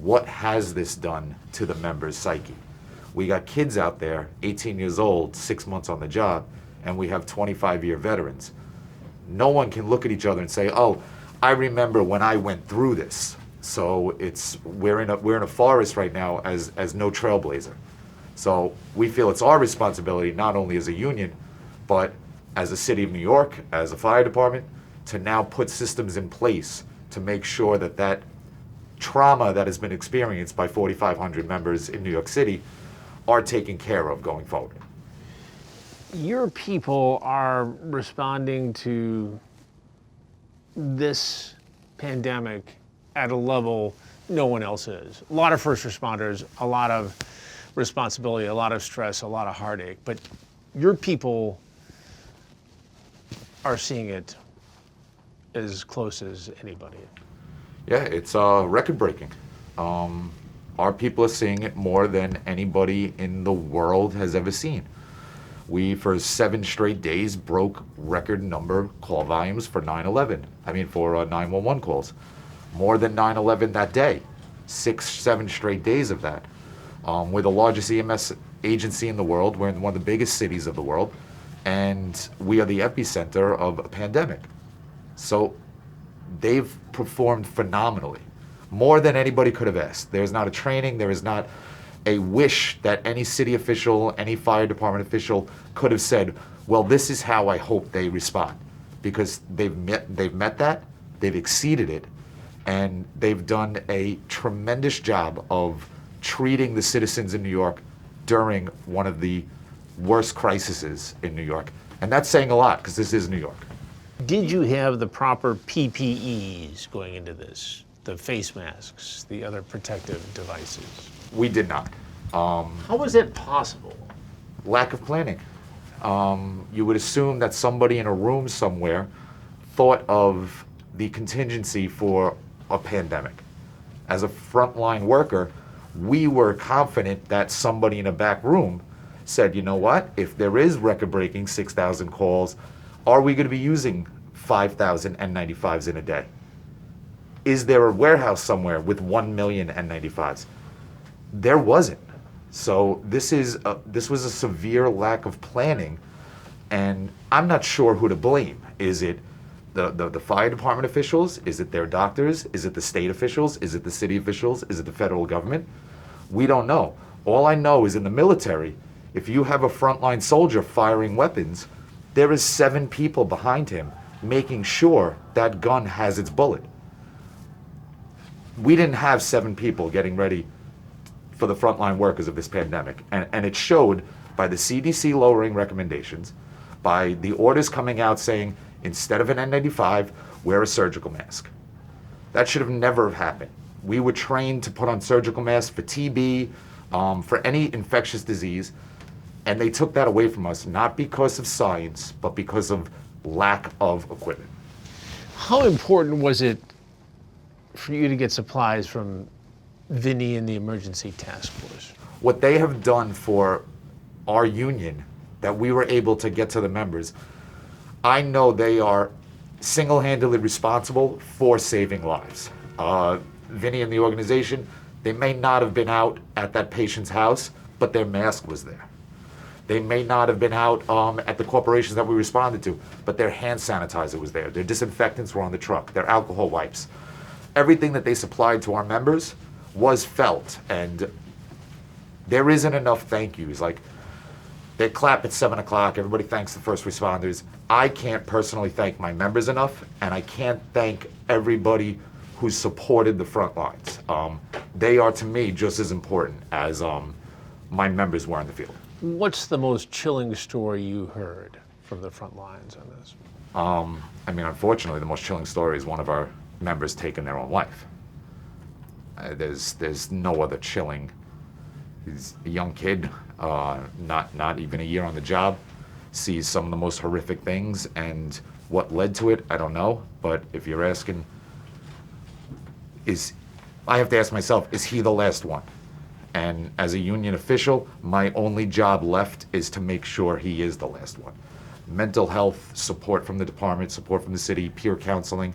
What has this done to the member's psyche? We got kids out there, 18 years old, 6 months on the job, and we have 25-year veterans. No one can look at each other and say, oh, I remember when I went through this. So we're in a forest right now as no trailblazer. So we feel it's our responsibility, not only as a union, but as a city of New York, as a fire department, to now put systems in place to make sure that that trauma that has been experienced by 4,500 members in New York City are taken care of going forward. Your people are responding to this pandemic at a level no one else is. A lot of first responders, a lot of responsibility, a lot of stress, a lot of heartache, but your people are seeing it as close as anybody. Yeah, it's record-breaking. Our people are seeing it more than anybody in the world has ever seen. We, for 7 straight days, broke record number call volumes for 9/11. For 911 calls. More than 9/11 that day. 6, 7 straight days of that. We're the largest EMS agency in the world. We're in one of the biggest cities of the world, and we are the epicenter of a pandemic. So they've performed phenomenally, more than anybody could have asked. There's not a training, there is not a wish that any city official, any fire department official could have said, well, this is how I hope they respond. Because they've met that, they've exceeded it, and they've done a tremendous job of treating the citizens in New York during one of the worst crises in New York. And that's saying a lot, because this is New York. Did you have the proper PPEs going into this? The face masks, the other protective devices? We did not. How was that possible? Lack of planning. You would assume that somebody in a room somewhere thought of the contingency for a pandemic. As a frontline worker, we were confident that somebody in a back room said, you know what, if there is record-breaking 6,000 calls, are we going to be using 5,000 N95s in a day? Is there a warehouse somewhere with 1 million N95s? There wasn't. So this was a severe lack of planning, and I'm not sure who to blame. Is it the fire department officials? Is it their doctors? Is it the state officials? Is it the city officials? Is it the federal government? We don't know. All I know is in the military, if you have a frontline soldier firing weapons, there is 7 people behind him making sure that gun has its bullet. We didn't have 7 people getting ready for the frontline workers of this pandemic. And it showed by the CDC lowering recommendations, by the orders coming out saying, instead of an N95, wear a surgical mask. That should have never happened. We were trained to put on surgical masks for TB, for any infectious disease, and they took that away from us, not because of science, but because of lack of equipment. How important was it for you to get supplies from Vinny and the emergency task force? What they have done for our union, that we were able to get to the members, I know they are single-handedly responsible for saving lives. Vinny and the organization, they may not have been out at that patient's house, but their mask was there. They may not have been out at the corporations that we responded to, but their hand sanitizer was there. Their disinfectants were on the truck, their alcohol wipes. Everything that they supplied to our members was felt, and there isn't enough thank yous. Like, they clap at 7 o'clock, everybody thanks the first responders. I can't personally thank my members enough, and I can't thank everybody who supported the front lines. They are, to me, just as important as my members were in the field. What's the most chilling story you heard from the front lines on this? I mean, unfortunately, the most chilling story is one of our members taking their own life. There's no other chilling. He's a young kid, not even a year on the job, sees some of the most horrific things, and what led to it, I don't know. But if you're asking, I have to ask myself, is he the last one? And as a union official, my only job left is to make sure he is the last one. Mental health, support from the department, support from the city, peer counseling.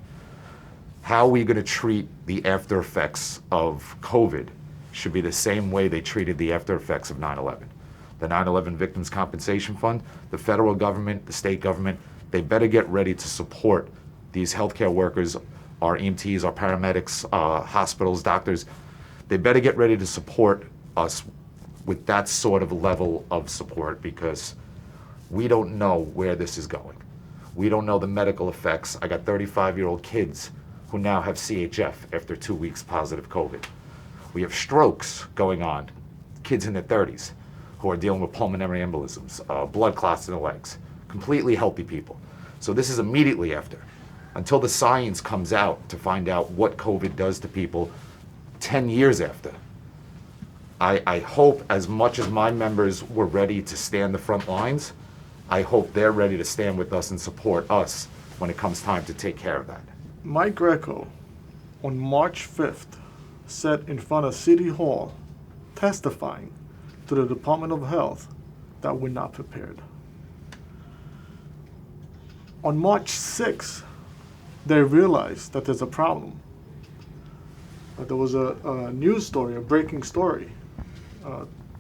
How are we going to treat the after effects of COVID should be the same way they treated the after effects of 9/11. The 9/11 Victims Compensation Fund, the federal government, the state government, they better get ready to support these healthcare workers, our EMTs, our paramedics, hospitals, doctors. They better get ready to support us with that sort of level of support, because we don't know where this is going. We don't know the medical effects. I got 35-year-old kids who now have CHF after 2 weeks positive COVID. We have strokes going on, kids in their 30s who are dealing with pulmonary embolisms, blood clots in the legs, completely healthy people. So this is immediately after. Until the science comes out to find out what COVID does to people 10 years after. I hope, as much as my members were ready to stand the front lines, I hope they're ready to stand with us and support us when it comes time to take care of that. Mike Greco, on March 5th, said in front of City Hall, testifying to the Department of Health, that we're not prepared. On March 6th, they realized that there's a problem. There was a news story, a breaking story.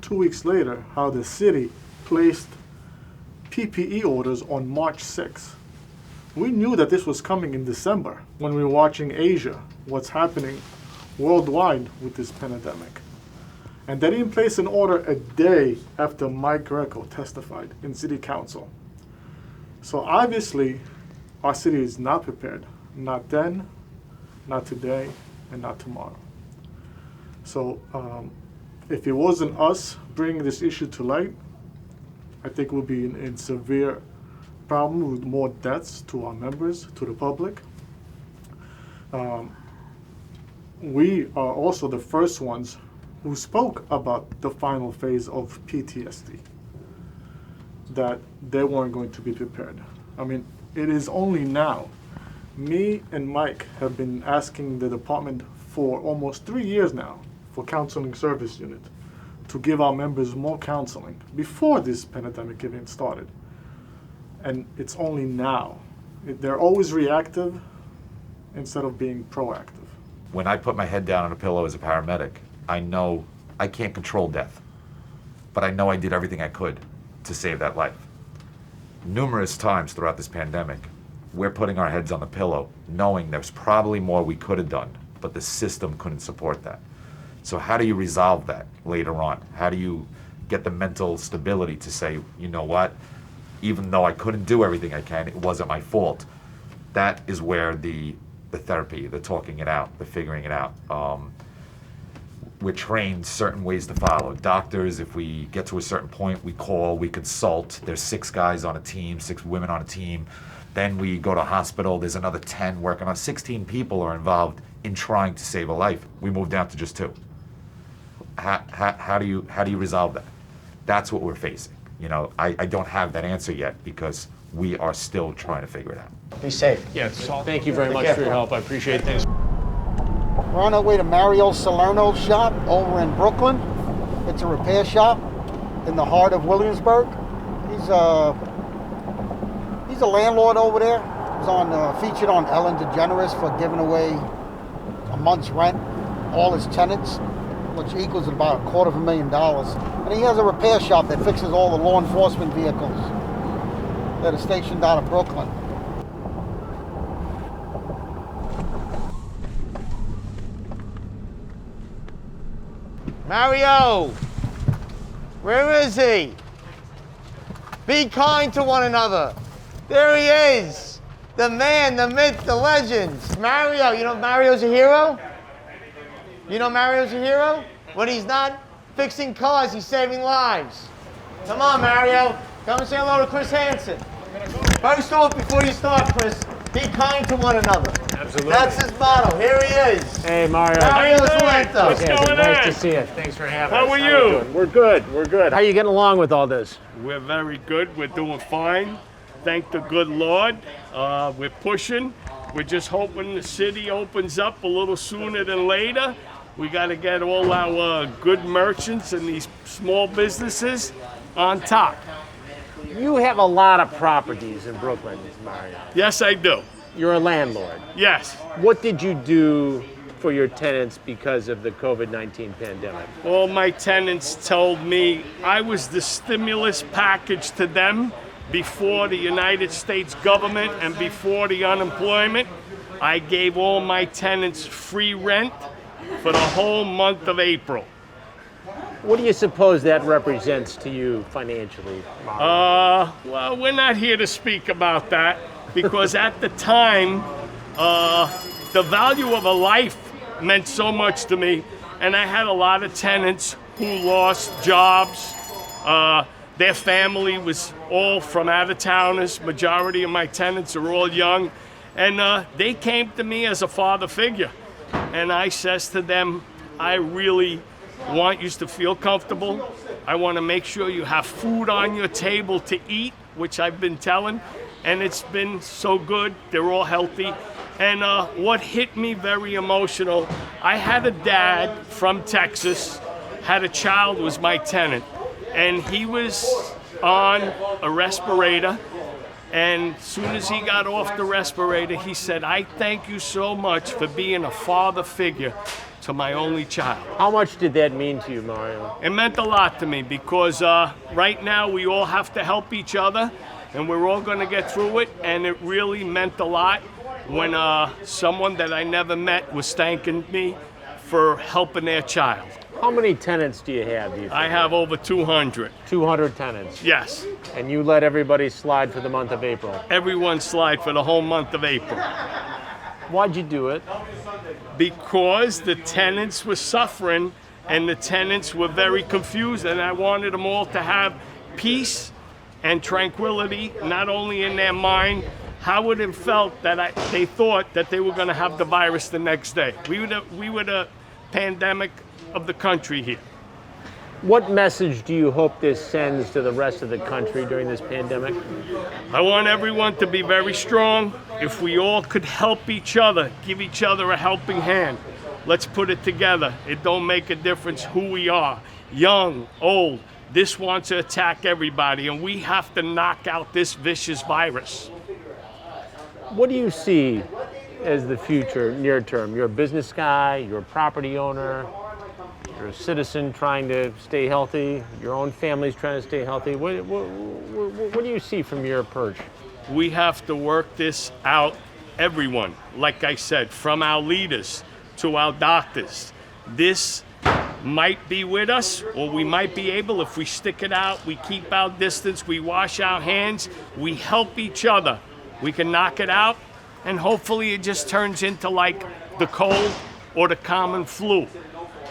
2 weeks later how the city placed PPE orders on March 6th. We knew that this was coming in December when we were watching Asia, what's happening worldwide with this pandemic. And they didn't place an order a day after Mike Greco testified in city council. So obviously, our city is not prepared. Not then, not today, and not tomorrow. So if it wasn't us bringing this issue to light, I think we'll be in severe problem with more deaths to our members, to the public. We are also the first ones who spoke about the final phase of PTSD, that they weren't going to be prepared. I mean, it is only now. Me and Mike have been asking the department for almost 3 years now for counseling service unit to give our members more counseling before this pandemic even started. And it's only now. They're always reactive instead of being proactive. When I put my head down on a pillow as a paramedic, I know I can't control death, but I know I did everything I could to save that life. Numerous times throughout this pandemic, we're putting our heads on the pillow, knowing there's probably more we could have done, but the system couldn't support that. So how do you resolve that later on? How do you get the mental stability to say, you know what, even though I couldn't do everything I can, it wasn't my fault. That is where the therapy, the talking it out, the figuring it out. We're trained certain ways to follow. Doctors, if we get to a certain point, we call, we consult. There's 6 guys on a team, 6 women on a team. Then we go to hospital, there's another 10 working on. 16 people are involved in trying to save a life. We move down to just 2. How do you resolve that? That's what we're facing. You know, I don't have that answer yet because we are still trying to figure it out. Be safe. Yes, thank you very much for your help. I appreciate this. We're on our way to Mario Salerno's shop over in Brooklyn. It's a repair shop in the heart of Williamsburg. He's a landlord over there. He was featured on Ellen DeGeneres for giving away a month's rent, all his tenants, which equals about $250,000. And he has a repair shop that fixes all the law enforcement vehicles that are stationed out of Brooklyn. Mario, where is he? Be kind to one another. There he is. The man, the myth, the legend. Mario, you know Mario's a hero? You know Mario's a hero? When he's not fixing cars, he's saving lives. Come on, Mario. Come and say hello to Chris Hansen. First off, before you start, Chris, be kind to one another. Absolutely. That's his motto. Here he is. Hey, Mario. Mario Salento. What's going on? Nice to see you. Thanks for having us. How are you? We're good. We're good. How are you getting along with all this? We're very good. We're doing fine. Thank the good Lord. We're pushing. We're just hoping the city opens up a little sooner than later. We got to get all our good merchants and these small businesses on top. You have a lot of properties in Brooklyn, Mario. Yes, I do. You're a landlord. Yes. What did you do for your tenants because of the COVID-19 pandemic? All my tenants told me I was the stimulus package to them before the United States government and before the unemployment. I gave all my tenants free rent for the whole month of April. What do you suppose that represents to you financially, Mario? Well, we're not here to speak about that because at the time, the value of a life meant so much to me, and I had a lot of tenants who lost jobs. Their family was all from out-of-towners. Majority of my tenants are all young, and they came to me as a father figure. And I says to them, I really want you to feel comfortable. I want to make sure you have food on your table to eat, which I've been telling, and it's been so good. They're all healthy. And what hit me very emotional, I had a dad from Texas, had a child, was my tenant, and he was on a respirator. And as soon as he got off the respirator, he said, I thank you so much for being a father figure to my only child. How much did that mean to you, Mario? It meant a lot to me because right now we all have to help each other and we're all going to get through it, and it really meant a lot when someone that I never met was thanking me for helping their child. How many tenants do you have, do you think? I have over 200. 200 tenants? Yes. And you let everybody slide for the month of April? Everyone slide for the whole month of April. Why'd you do it? Because the tenants were suffering and the tenants were very confused, and I wanted them all to have peace and tranquility, not only in their mind. How would it felt that they thought that they were going to have the virus the next day? We were the pandemic of the country here. What message do you hope this sends to the rest of the country during this pandemic? I want everyone to be very strong. If we all could help each other, give each other a helping hand, let's put it together. It don't make a difference who we are, young, old. This wants to attack everybody, and we have to knock out this vicious virus. What do you see as the future near term? You're a business guy, you're a property owner, you're a citizen trying to stay healthy, your own family's trying to stay healthy. What do you see from your perch? We have to work this out, everyone. Like I said, from our leaders to our doctors. This might be with us, or we might be able, if we stick it out, we keep our distance, we wash our hands, we help each other. We can knock it out, and hopefully it just turns into like the cold or the common flu.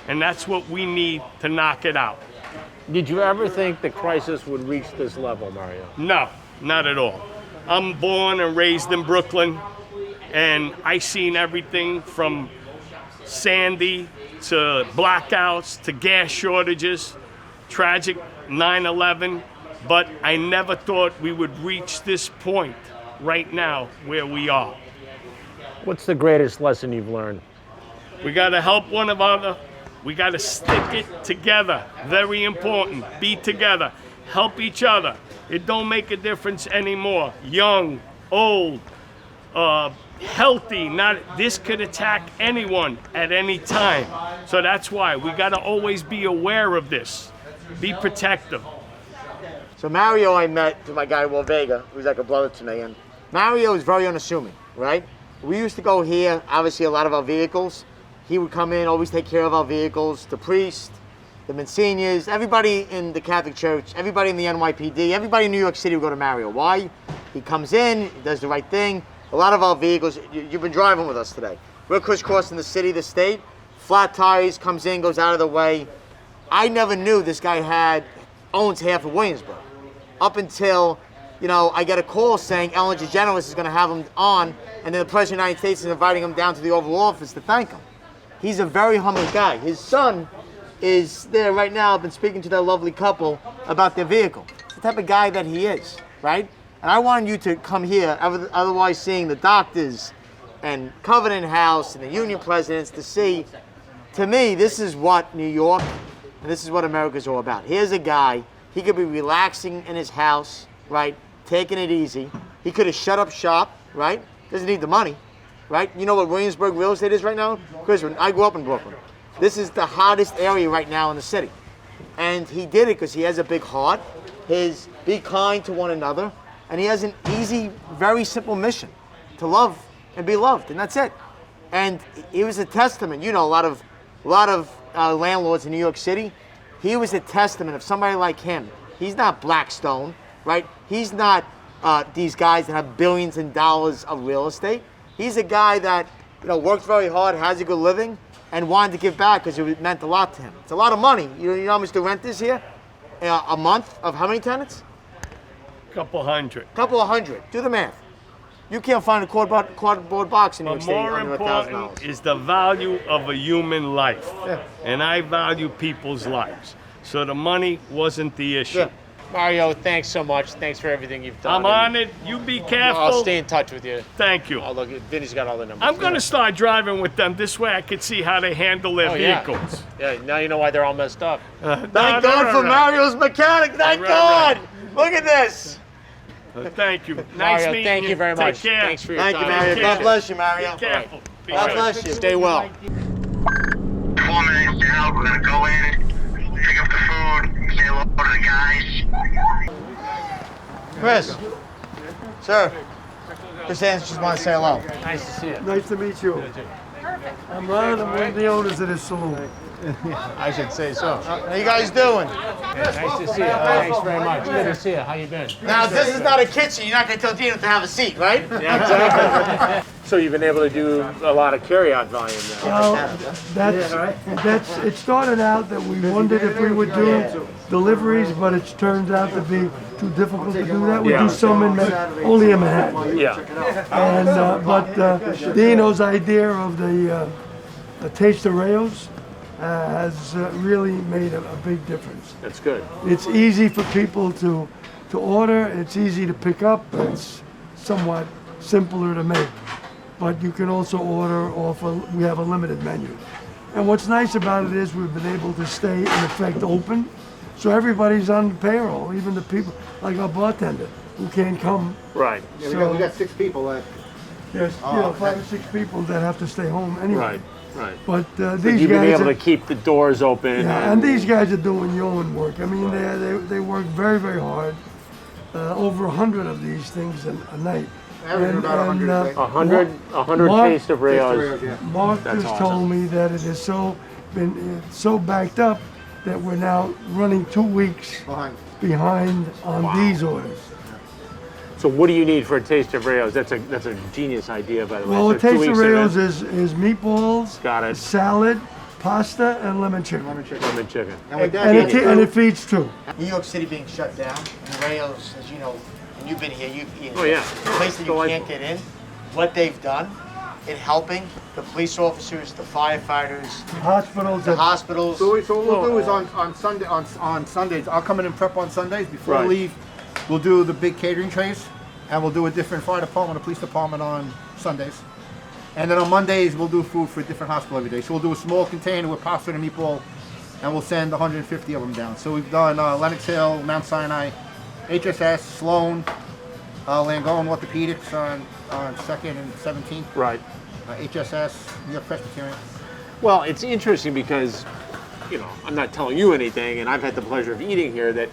And that's what we need to knock it out. Did you ever think the crisis would reach this level, Mario? No, not at all. I'm born and raised in Brooklyn, and I seen everything from Sandy to blackouts to gas shortages, tragic 9/11, but I never thought we would reach this point right now where we are. What's the greatest lesson you've learned? We got to help one another. We got to stick it together. Very important. Be together. Help each other. It don't make a difference anymore. Young, old, healthy. This could attack anyone at any time. So that's why we got to always be aware of this. Be protective. So Mario I met through my guy Will Vega, who's like a brother to me, and Mario is very unassuming, right? We used to go here, obviously a lot of our vehicles. He would come in, always take care of our vehicles, the priest, the Monsignors, everybody in the Catholic Church, everybody in the NYPD, everybody in New York City would go to Mario. Why? He comes in, he does the right thing. A lot of our vehicles, you've been driving with us today. We're crisscrossing the city, the state, flat tires, comes in, goes out of the way. I never knew this guy owns half of Williamsburg. Up until, I get a call saying Ellen DeGeneres is going to have him on, and then the President of the United States is inviting him down to the Oval Office to thank him. He's a very humble guy. His son is there right now. I've been speaking to that lovely couple about their vehicle. It's the type of guy that he is, right? And I wanted you to come here, otherwise seeing the doctors and Covenant House and the union presidents to see, to me, this is what New York and this is what America's all about. Here's a guy, he could be relaxing in his house, right? Taking it easy. He could have shut up shop, right? Doesn't need the money, right? You know what Williamsburg real estate is right now? Chris, I grew up in Brooklyn. This is the hottest area right now in the city. And he did it because he has a big heart. Be kind to one another. And he has an easy, very simple mission to love and be loved, and that's it. And he was a testament. A lot of landlords in New York City. He was a testament of somebody like him. He's not Blackstone, right? He's not these guys that have billions in dollars of real estate. He's a guy that worked very hard, has a good living, and wanted to give back because it meant a lot to him. It's a lot of money. You know how much the rent is here? A month of how many tenants? Couple hundred. Couple of hundred. Do the math. You can't find a cardboard box in New York City More under important $1,000. is the value of a human life. Yeah. And I value people's lives. So the money wasn't the issue. Yeah. Mario, thanks so much. Thanks for everything you've done. I'm honored. You be careful. I'll stay in touch with you. Thank you. Look, Vinny's got all the numbers. I'm going to start driving with them. This way I can see how they handle their vehicles. Yeah, now you know why they're all messed up. Thank God for Mario's mechanic. Thank God. Look at this. Thank you. Nice Mario, meeting thank you very much. Take care. Thanks for your time. Thank you, Mario. God bless you, Mario. Be careful. God bless you. Stay well. closed out. We're gonna go in, pick up the food, say hello to the guys. Chris. Sir. Chris Hansen just want to say hello. Nice to see you. Nice to meet you. I'm Ron. I'm one of the owners of this saloon. I should say so. How you guys doing? Nice to see you. Thanks very much. Good to see you. How you been? Now, this is not a kitchen. You're not going to tell Dina to have a seat, right? Yeah, exactly. So you've been able to do a lot of carry-out volume now. Well, it started out that we wondered if we would do deliveries, but it turns out to be too difficult to do that. We do some only in Manhattan. Yeah. And but Dino's idea of the Taste of Rails has really made a big difference. That's good. It's easy for people to order. It's easy to pick up. It's somewhat simpler to make. But you can also order off. We have a limited menu. And what's nice about it is we've been able to stay in effect open. So everybody's on the payroll, even the people like our bartender who can't come. Right. Yeah, we got 6 people that. There's 5 or 6 people that have to stay home anyway. Right. Right. But But these you've been guys able to keep the doors open. yeah, and these guys are doing yeoman work. I mean, they work very, very hard. Over 100 of these things a night. Average about 100 a day. 100 Taste of Rails. Mark That's just awesome. told me that it is been so backed up that we're now running 2 weeks behind on these orders. So what do you need for a Taste of Rails? That's a genius idea, by the way. Well, So a 2 Taste weeks of Rails is meatballs, Got it. salad, pasta, and lemon chicken. Lemon chicken. And it feeds 2. New York City being shut down, and Rails, as you know, and you've been here, you've eaten Oh, yeah. a place that you can't get in. What they've done in helping the police officers, the firefighters, Hospitals. the hospitals. So what we'll do is on Sundays, I'll come in and prep on Sundays. Before I Right. leave, we'll do the big catering trays, and we'll do a different fire department, a police department on Sundays. And then on Mondays, we'll do food for a different hospital every day. So we'll do a small container with pasta and meatball, and we'll send 150 of them down. So we've done Lenox Hill, Mount Sinai, HSS, Sloan, Langone Orthopedics on 2nd and 17th. Right. HSS, New York Presbyterian. Well, it's interesting because, I'm not telling you anything, and I've had the pleasure of eating here, that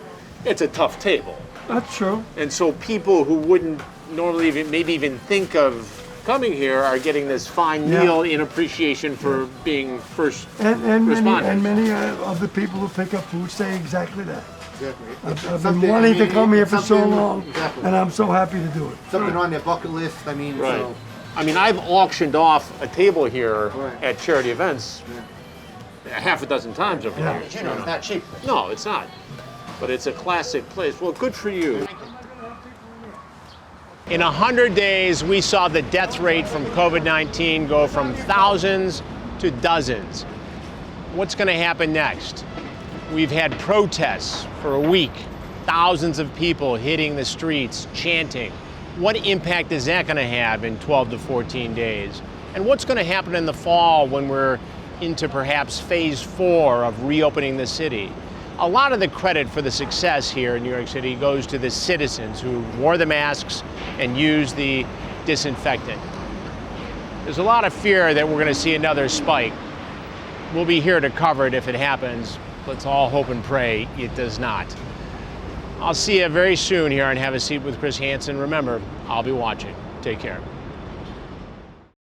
it's a tough table. That's true. And so people who wouldn't normally maybe even think of coming here are getting this fine meal in appreciation for being first And responders. many of the people who pick up food say exactly that. Exactly. I've been wanting to come here for so long, and I'm so happy to do it. Something on their bucket list. I mean, Right. so. I mean, I've auctioned off a table here at charity events half a dozen times over the years. You know, it's not cheap. No, it's not. But it's a classic place. Well, good for you. In 100 days, we saw the death rate from COVID-19 go from thousands to dozens. What's going to happen next? We've had protests for a week, thousands of people hitting the streets, chanting. What impact is that going to have in 12 to 14 days? And what's going to happen in the fall when we're into perhaps phase 4 of reopening the city? A lot of the credit for the success here in New York City goes to the citizens who wore the masks and used the disinfectant. There's a lot of fear that we're going to see another spike. We'll be here to cover it if it happens. Let's all hope and pray it does not. I'll see you very soon here on Have a Seat with Chris Hansen. Remember, I'll be watching. Take care.